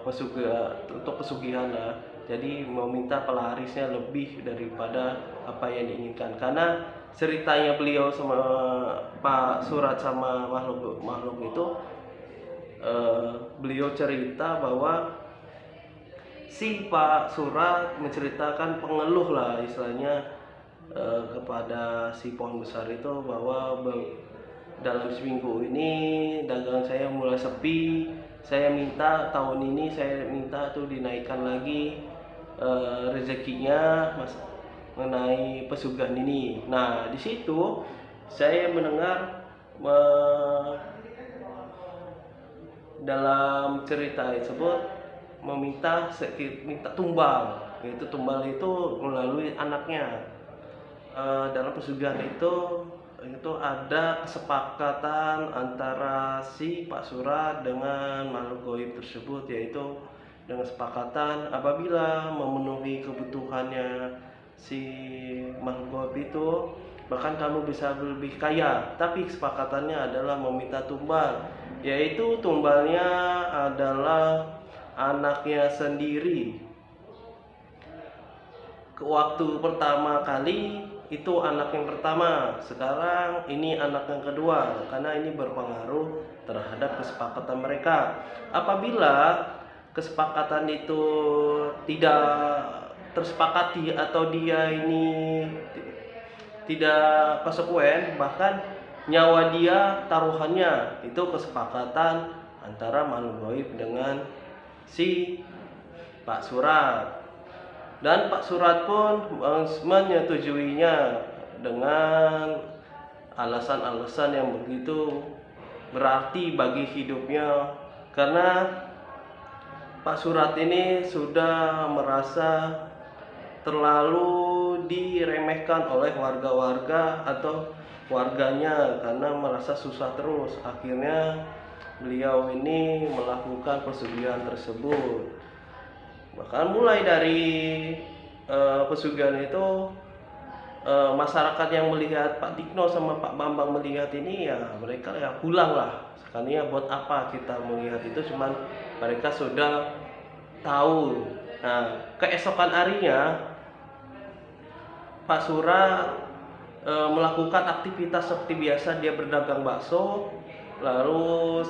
pesugihan lah. jadi meminta pelarisnya lebih daripada apa yang diinginkan, karena ceritanya beliau sama Pak Surat sama makhluk itu, beliau cerita bahwa si Pak Surat menceritakan pengeluh lah istilahnya, kepada si pohon besar itu bahwa dalam seminggu ini dagang saya mulai sepi, saya minta tahun ini saya minta tuh dinaikkan lagi rezekinya mengenai pesugihan ini. Nah di situ saya mendengar dalam cerita tersebut minta tumbal, yaitu tumbal itu melalui anaknya. Dalam pesugihan itu ada kesepakatan antara si Pak Surat dengan makhluk goib tersebut, yaitu dengan kesepakatan apabila memenuhi kebutuhannya si makhluk goib itu, bahkan kamu bisa lebih kaya. Tapi kesepakatannya adalah meminta tumbal, yaitu tumbalnya adalah anaknya sendiri. Waktu pertama kali itu anak yang pertama, sekarang ini anak yang kedua, karena ini berpengaruh terhadap kesepakatan mereka. Apabila kesepakatan itu tidak tersepakati atau dia ini tidak konsekuen, bahkan nyawa dia taruhannya, itu kesepakatan antara makhluk gaib dengan si Pak Surat. Dan Pak Surat pun menyetujuinya dengan alasan-alasan yang begitu berarti bagi hidupnya, karena Pak Surat ini sudah merasa terlalu diremehkan oleh warga-warga atau warganya, karena merasa susah terus. Akhirnya beliau ini melakukan pesugihan tersebut. Bahkan mulai dari pesugihan itu, masyarakat yang melihat Pak Tikno sama Pak Bambang melihat ini, ya mereka ya pulang lah. Sekalinya buat apa kita melihat itu, cuman mereka sudah tahu. Nah keesokan harinya Pak Surat melakukan aktivitas seperti biasa, dia berdagang bakso. Lalu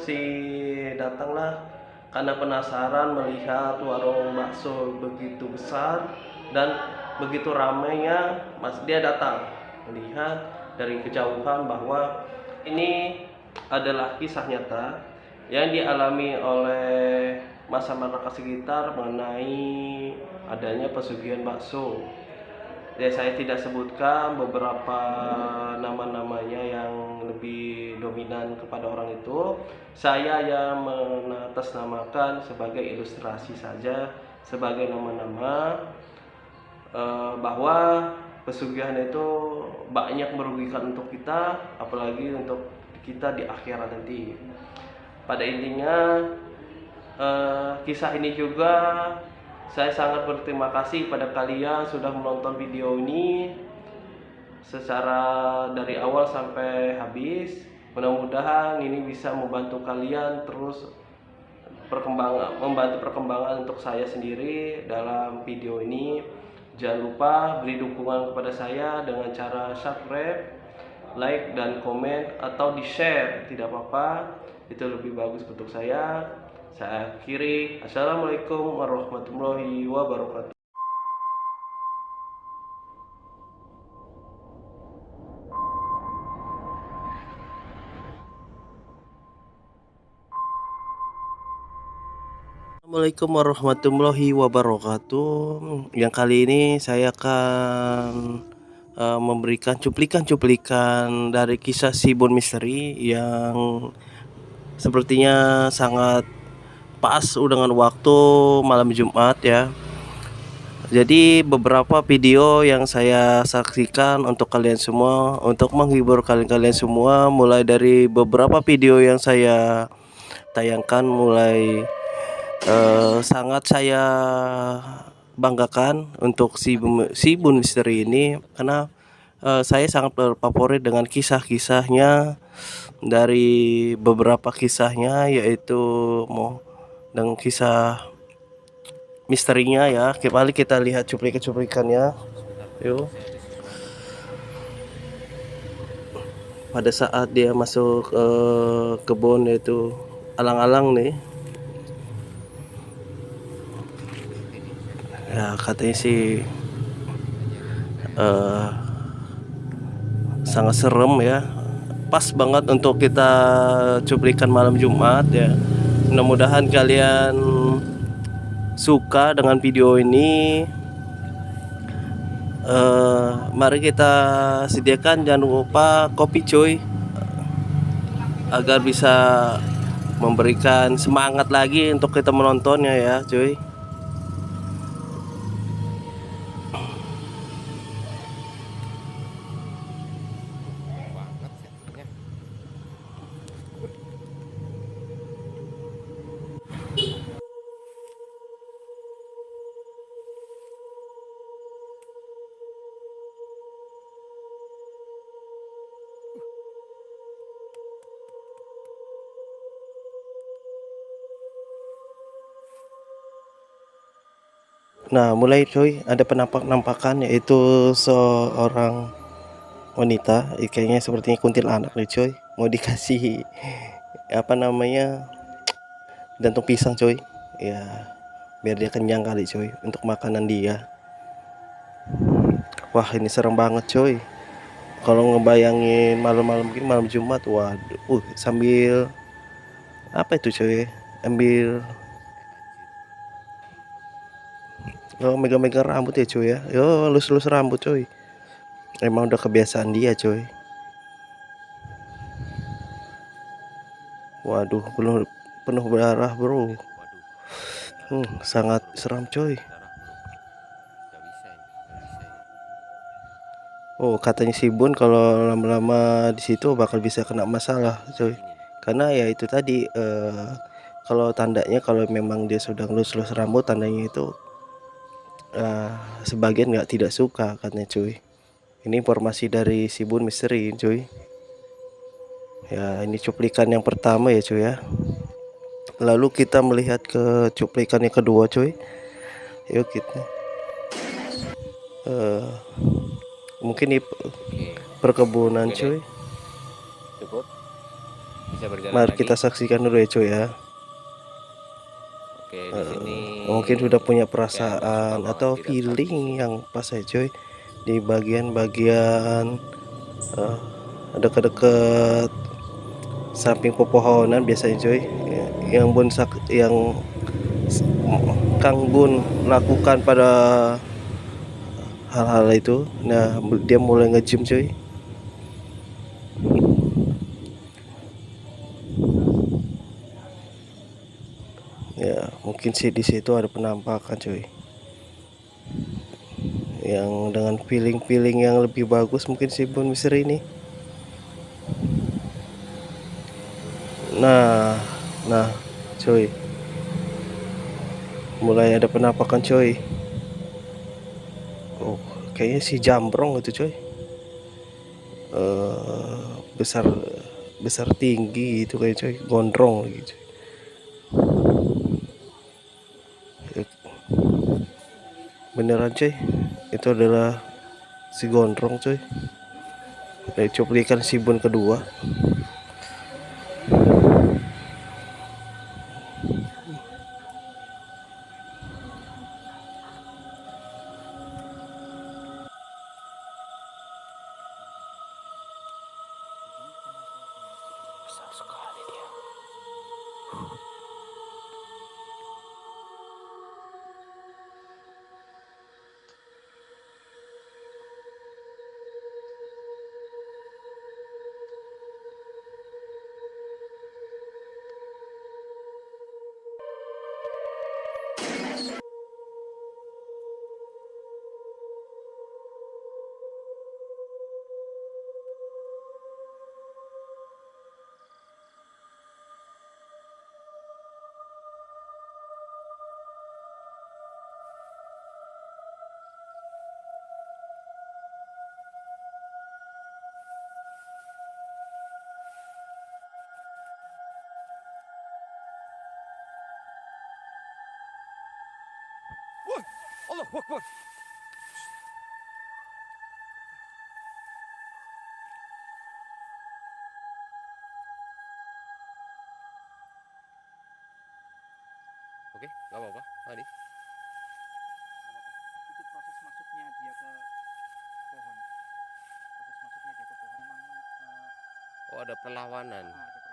datanglah karena penasaran melihat warung bakso begitu besar dan begitu ramainya, dia datang melihat dari kejauhan bahwa ini adalah kisah nyata yang dialami oleh masyarakat sekitar mengenai adanya pesugihan bakso. Ya, saya tidak sebutkan beberapa nama-namanya yang lebih dominan kepada orang itu. Saya yang mengatasnamakan sebagai ilustrasi saja, sebagai nama-nama, bahwa pesugihan itu banyak merugikan untuk kita, apalagi untuk kita di akhirat nanti. Pada intinya, kisah ini juga saya sangat berterima kasih pada kalian sudah menonton video ini secara dari awal sampai habis. Mudah-mudahan ini bisa membantu kalian terus membantu perkembangan untuk saya sendiri dalam video ini. Jangan lupa beri dukungan kepada saya dengan cara subscribe, like, dan komen, atau di share, tidak apa-apa, itu lebih bagus untuk saya. Saya akhiri. Assalamualaikum warahmatullahi wabarakatuh. Assalamualaikum warahmatullahi wabarakatuh. Yang kali ini saya akan memberikan cuplikan-cuplikan dari kisah si Bon Misteri yang sepertinya sangat pas dengan waktu malam Jumat ya. Jadi beberapa video yang saya saksikan untuk kalian semua, untuk menghibur kalian semua, mulai dari beberapa video yang saya tayangkan, mulai sangat saya banggakan untuk si Bon Misteri ini, karena saya sangat berfavorit dengan kisah-kisahnya. Dari beberapa kisahnya, yaitu dengan kisah misterinya ya. Kembali kita lihat cuplikan-cuplikannya. Yuk. Pada saat dia masuk kebun yaitu alang-alang nih. Ya katanya sih sangat serem ya. Pas banget untuk kita cuplikan malam Jumat ya. Mudah-mudahan kalian suka dengan video ini. Mari kita sediakan, jangan lupa kopi cuy, agar bisa memberikan semangat lagi untuk kita menontonnya ya cuy. Nah mulai cuy, ada penampakan yaitu seorang wanita, kayaknya sepertinya kuntilanak nih cuy, mau dikasih apa namanya, jantung pisang cuy ya, biar dia kenyang kali cuy untuk makanan dia. Wah ini serem banget cuy, kalau ngebayangin malam-malam gini, malam Jumat, waduh, sambil apa itu cuy, ambil megang-megang rambut ya cuy ya, yo lus-lus rambut cuy, emang udah kebiasaan dia cuy. Waduh, penuh berdarah bro. Sangat seram cuy. Oh katanya si Bun kalau lama-lama di situ bakal bisa kena masalah cuy, karena ya itu tadi kalau tandanya, kalau memang dia sudah ngelus-lus rambut, tandanya itu sebagian nggak tidak suka katanya cuy. Ini informasi dari si Bun Misteri cuy ya. Ini cuplikan yang pertama ya cuy ya, lalu kita melihat ke cuplikan yang kedua cuy. Yuk kita mungkin di perkebunan cuy. Cukup bisa berjalan Mari lagi. kita saksikan dulu ya cuy ya. Oke, di sini Mungkin sudah punya kayak agak suka perasaan banget atau tidak feeling habis ya. yang pas ya cuy, di bagian-bagian dekat-dekat samping pepohonan biasanya cuy, yang Kang Bun lakukan pada hal-hal itu. Nah dia mulai nge-gym cuy ya. Mungkin sih di situ ada penampakan cuy, yang dengan feeling-feeling yang lebih bagus mungkin si Bun Misteri ini. Nah cuy, mulai ada penampakan cuy. Oh kayaknya si Jambrong itu cuy, besar besar tinggi itu kayak cuy, gondrong gitu. Beneran cuy, itu adalah si gondrong cuy. Dari cuplikan si Bun kedua. Besar sekali dia. Wah, Allah Akbar. Oke, nggak apa-apa, tadi. Nggak apa-apa. Itu proses masuknya dia ke pohon. Proses masuknya dia ke pohon memang Oh, ada perlawanan. ada perlawanan itu.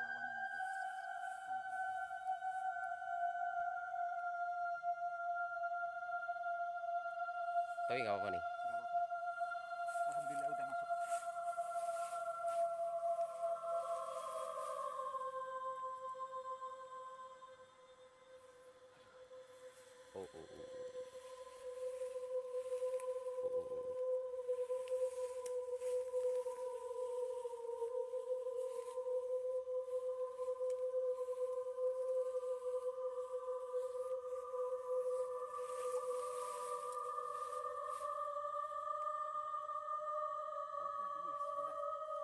Tapi nggak apa-apa nih. Nggak apa-apa. Alhamdulillah udah masuk. Oh, oh, oh. Oh, oh, oh.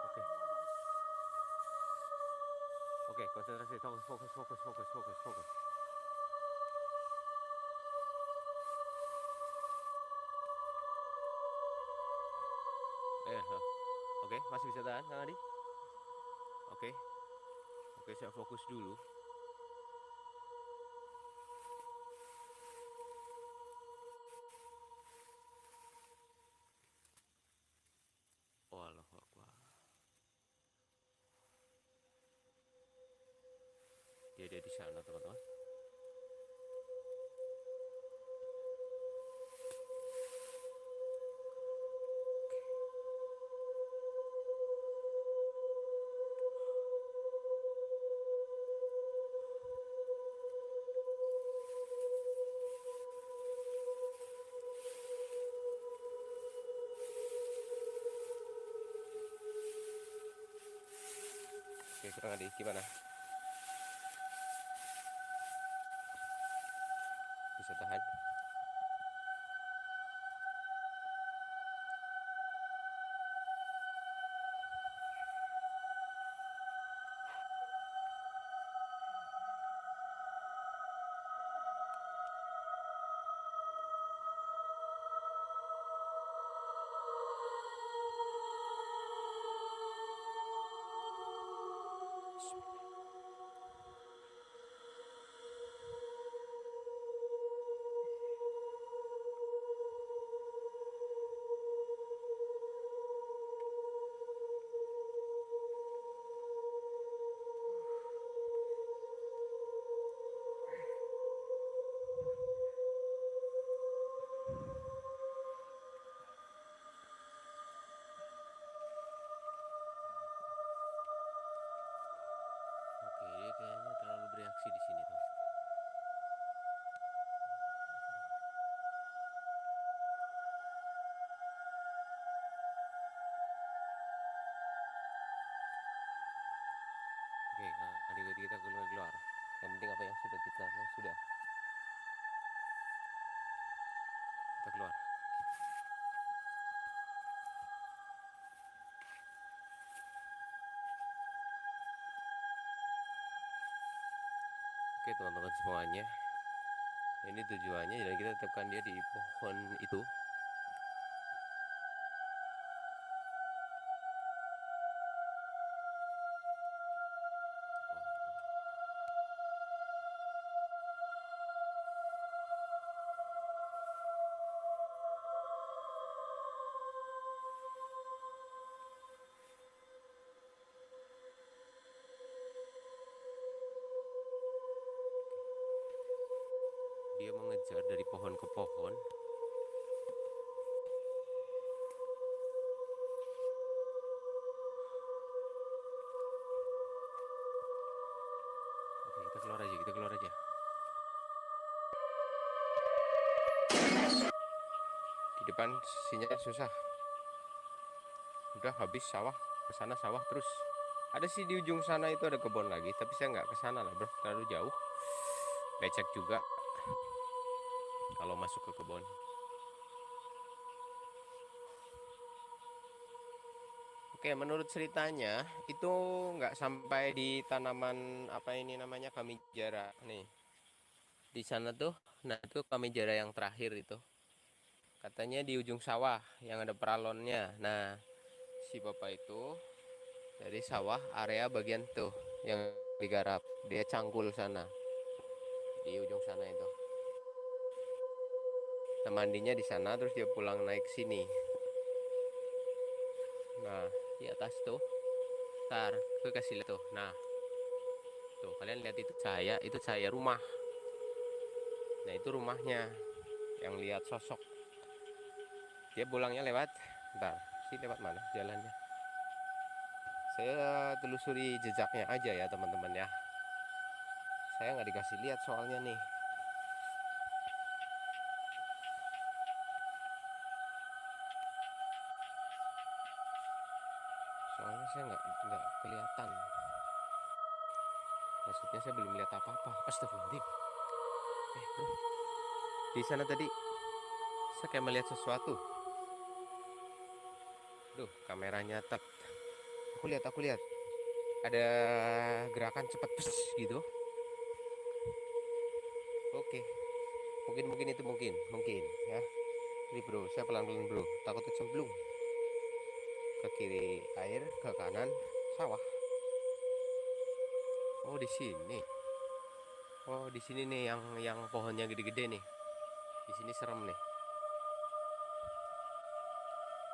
Oke. Oke, konsentrasi, fokus, fokus, fokus, fokus, fokus, fokus. Oke, masih bisa tahan, Kang Adi? Oke. Oke, saya fokus dulu. Wallahu Akbar. Dia di sana, teman-teman. Oke, Kang Adi, gimana? Bisa tahan? Oke, dia kayaknya terlalu bereaksi di sini, tuh. Oke, Kang Adi, kita keluar. Yang penting apa yang sudah kita sudah. Kita keluar. Oke, teman-teman semuanya. Ini tujuannya dan kita tetapkan dia di pohon itu. Dia mengejar dari pohon ke pohon. Oke, kita keluar aja. Di depan sinyal susah. Udah habis sawah, ke sana sawah terus. Ada sih di ujung sana itu ada kebun lagi, tapi saya nggak ke sana lah, bro. Terlalu jauh. Becek juga kalau masuk ke kebun. Oke, menurut ceritanya itu nggak sampai di tanaman apa ini namanya, kami jarak nih. Di sana tuh, nah itu kami jara yang terakhir itu. Katanya di ujung sawah yang ada peralonnya. Nah, si bapak itu dari sawah area bagian tuh yang digarap. Dia cangkul sana. Di ujung sana itu. Nah, mandinya di sana terus dia pulang naik sini. Nah, di atas tuh. Ntar, gue kasih lihat tuh. Nah, tuh kalian lihat itu saya rumah. Nah, itu rumahnya. Yang lihat sosok. Dia pulangnya lewat, bentar, sih lewat mana jalannya? Saya telusuri jejaknya aja ya teman-teman ya. Saya nggak dikasih lihat soalnya nih. Soalnya saya nggak kelihatan. Maksudnya saya belum lihat apa-apa. Astagfirullahaladzim. Bro, di sana tadi saya kayak melihat sesuatu. Duh, kameranya tet. Aku lihat. Ada gerakan cepat gitu. Oke. Mungkin itu mungkin ya. Ini bro, saya pelan-pelan bro. Takut kecemplung. Ke kiri air, ke kanan sawah. Oh, di sini. Oh, di sini nih yang pohonnya gede-gede nih. Di sini serem nih.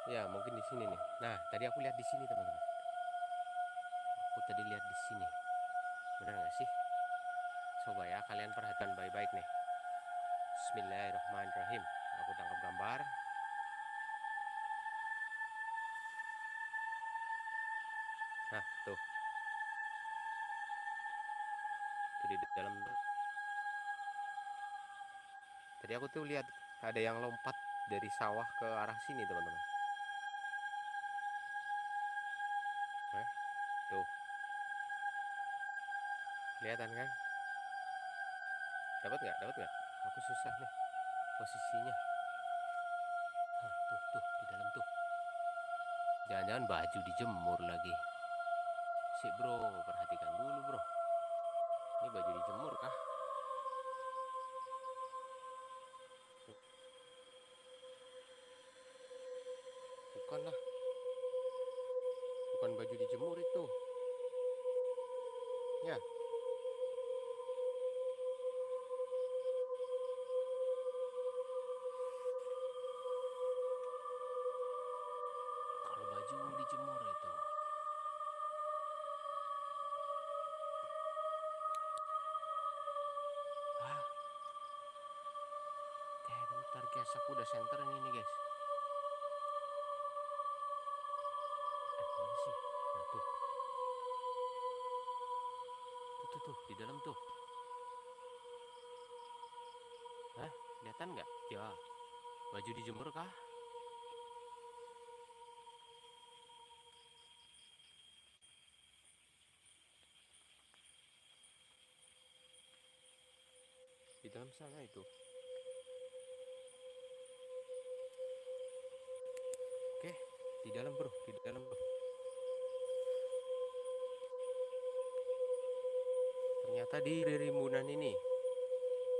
Ya, mungkin di sini nih. Nah, tadi aku lihat di sini, teman-teman. Aku tadi lihat di sini. Benar nggak sih? Coba ya, kalian perhatikan baik-baik nih. Bismillahirrahmanirrahim. Aku tangkap gambar. Nah, tuh. Tuh di dalam. Tadi aku tuh lihat ada yang lompat dari sawah ke arah sini, teman-teman. Tuh. Kelihatan kan? Dapat nggak? Aku susah nih posisinya. Tuh di dalam tuh. Jangan-jangan baju dijemur lagi. Sik bro, perhatikan dulu bro. Ini baju dijemur kah? Bukanlah. Bukan baju dijemur itu. Ya. Kalau baju dijemur itu. Hah? Bentar guys, aku udah center ini guys. Mana sih? Nah tuh. Tuh, di dalam tuh. Hah? Kelihatan nggak? Ya. Baju dijemur kah? Di dalam sana itu. Oke, di dalam bro. Ternyata di rimbunan ini.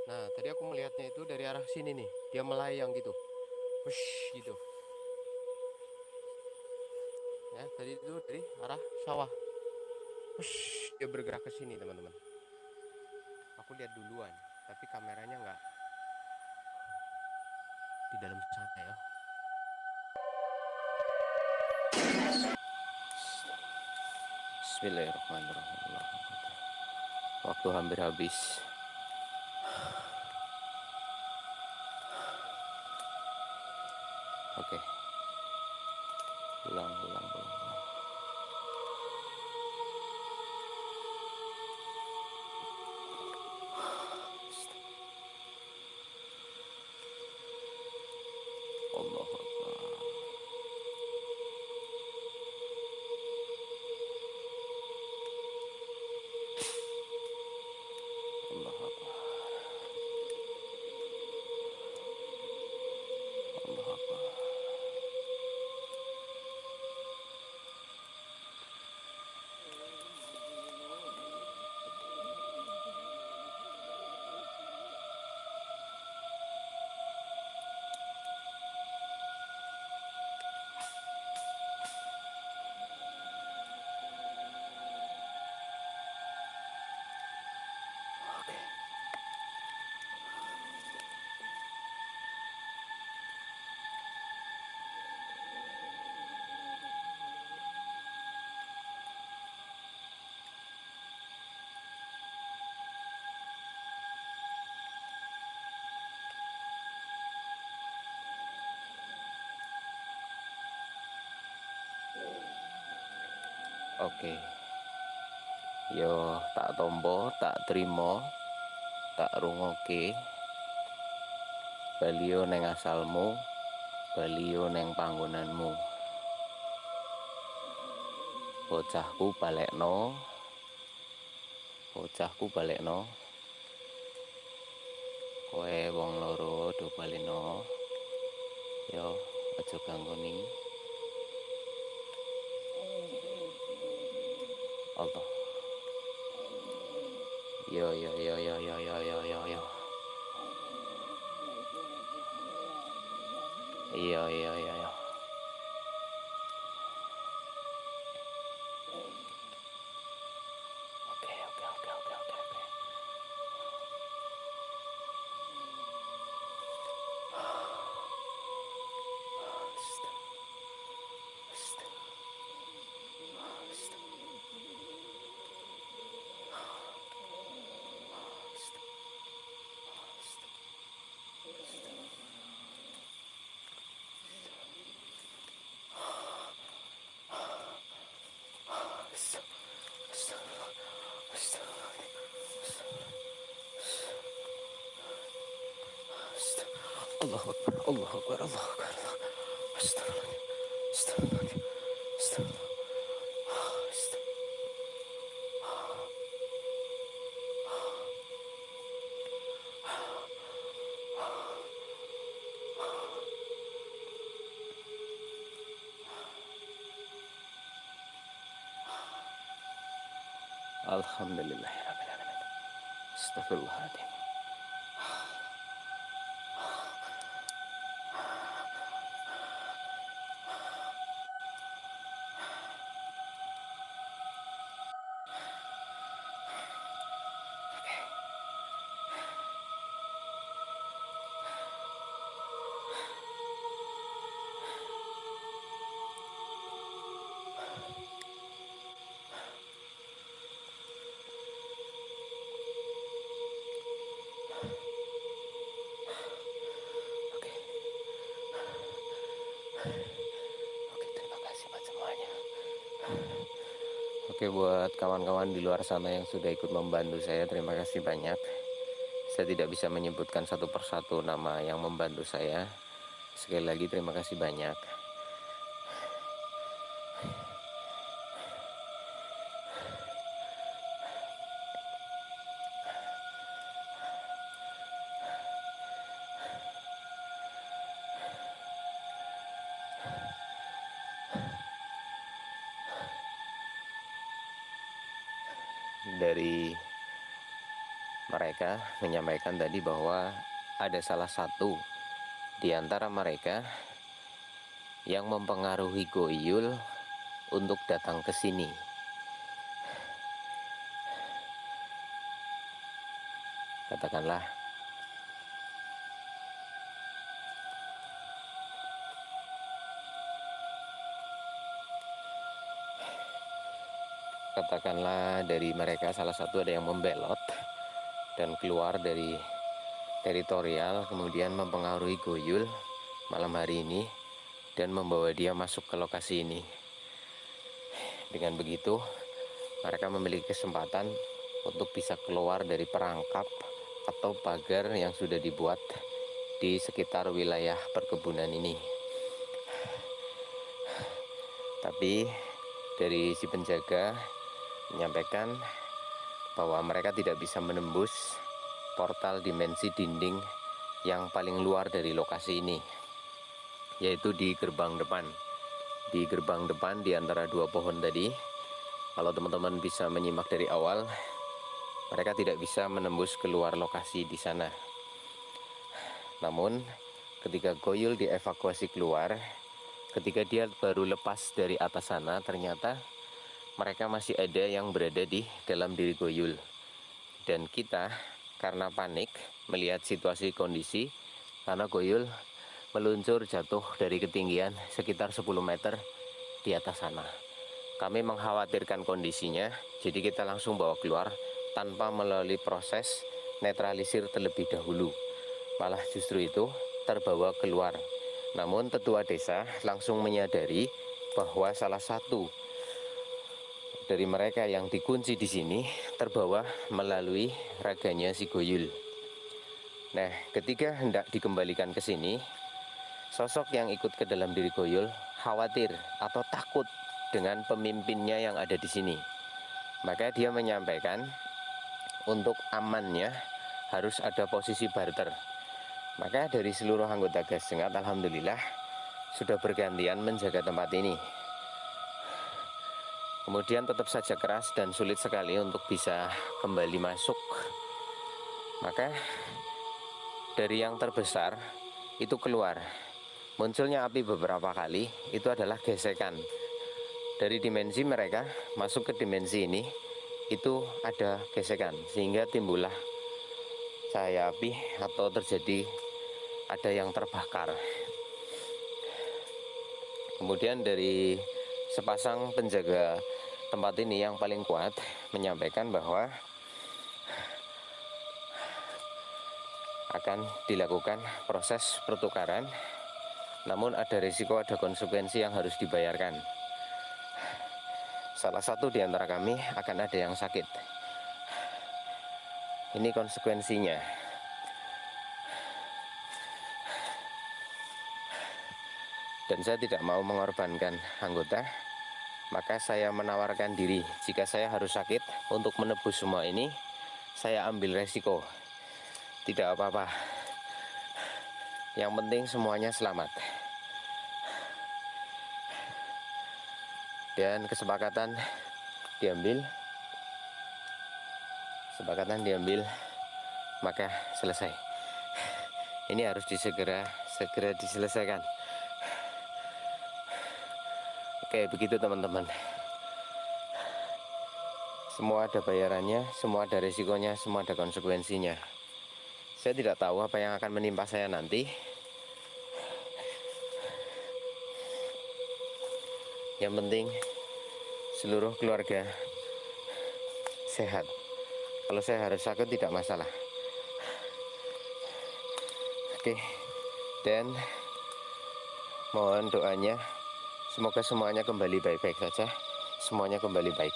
Nah, tadi aku melihatnya itu dari arah sini nih. Dia melayang gitu. Wush, gitu. Ya, tadi itu dari arah sawah. Wush, dia bergerak ke sini, teman-teman. Aku lihat duluan, tapi kameranya nggak di dalam sana ya. Bismillahirrahmanirrahim. Waktu hampir habis. Oke. Ulang. Allah Akbar. Allah Akbar. Allah Akbar. Oke. Yo tak tombo, tak terima, tak rungoke. Baliyo neng asalmu, baliyo neng panggonanmu. Bocahku balekno, bocahku balekno. Kowe wong loro do baleno. Yo aja gangoni. Allah. Yo. Iya. Oke. Allahu Akbar. Astagfirullahaladzim. Alhamdulillahirabbil alamin. Astagfirullahaladzim. Oke, terima kasih buat semuanya. Oke, buat kawan-kawan di luar sana yang sudah ikut membantu saya, terima kasih banyak. Saya tidak bisa menyebutkan satu persatu nama yang membantu saya. Sekali lagi terima kasih banyak. Dari mereka menyampaikan tadi bahwa ada salah satu di antara mereka yang mempengaruhi Goyul untuk datang ke sini. Katakanlah dari mereka salah satu ada yang membelot dan keluar dari teritorial, kemudian mempengaruhi Goyul malam hari ini dan membawa dia masuk ke lokasi ini. Dengan begitu mereka memiliki kesempatan untuk bisa keluar dari perangkap atau pagar yang sudah dibuat di sekitar wilayah perkebunan ini. Tapi dari si penjaga menyampaikan bahwa mereka tidak bisa menembus portal dimensi dinding yang paling luar dari lokasi ini, yaitu di gerbang depan. Di gerbang depan di antara dua pohon tadi, kalau teman-teman bisa menyimak dari awal, mereka tidak bisa menembus keluar lokasi di sana. Namun ketika Goyul dievakuasi keluar, ketika dia baru lepas dari atas sana, ternyata mereka masih ada yang berada di dalam diri Goyul. Dan kita karena panik melihat situasi kondisi, karena Goyul meluncur jatuh dari ketinggian sekitar 10 meter di atas sana. Kami mengkhawatirkan kondisinya, jadi kita langsung bawa keluar tanpa melalui proses netralisir terlebih dahulu. Malah justru itu terbawa keluar. Namun tetua desa langsung menyadari bahwa salah satu dari mereka yang dikunci di sini terbawa melalui raganya si Goyul. Nah, ketika hendak dikembalikan ke sini, sosok yang ikut ke dalam diri Goyul khawatir atau takut dengan pemimpinnya yang ada di sini. Maka dia menyampaikan untuk amannya harus ada posisi barter. Maka dari seluruh anggota Gas Sengat, alhamdulillah sudah bergantian menjaga tempat ini. Kemudian tetap saja keras dan sulit sekali untuk bisa kembali masuk. Maka dari yang terbesar itu keluar. Munculnya api beberapa kali, itu adalah gesekan. Dari dimensi mereka masuk ke dimensi ini, itu ada gesekan, sehingga timbullah cahaya api atau terjadi ada yang terbakar. Kemudian dari sepasang penjaga tempat ini yang paling kuat menyampaikan bahwa akan dilakukan proses pertukaran, namun ada risiko, ada konsekuensi yang harus dibayarkan. Salah satu di antara kami akan ada yang sakit. Ini konsekuensinya. Dan saya tidak mau mengorbankan anggota, maka saya menawarkan diri. Jika saya harus sakit untuk menebus semua ini, saya ambil resiko. Tidak apa-apa. Yang penting semuanya selamat. Dan kesepakatan diambil, maka selesai. Ini harus segera diselesaikan. Oke, begitu teman-teman. Semua ada bayarannya, semua ada risikonya, semua ada konsekuensinya. Saya tidak tahu apa yang akan menimpa saya nanti. Yang penting seluruh keluarga sehat. Kalau saya harus sakit tidak masalah. Oke. Dan mohon doanya, semoga semuanya kembali baik-baik saja. Semuanya kembali baik.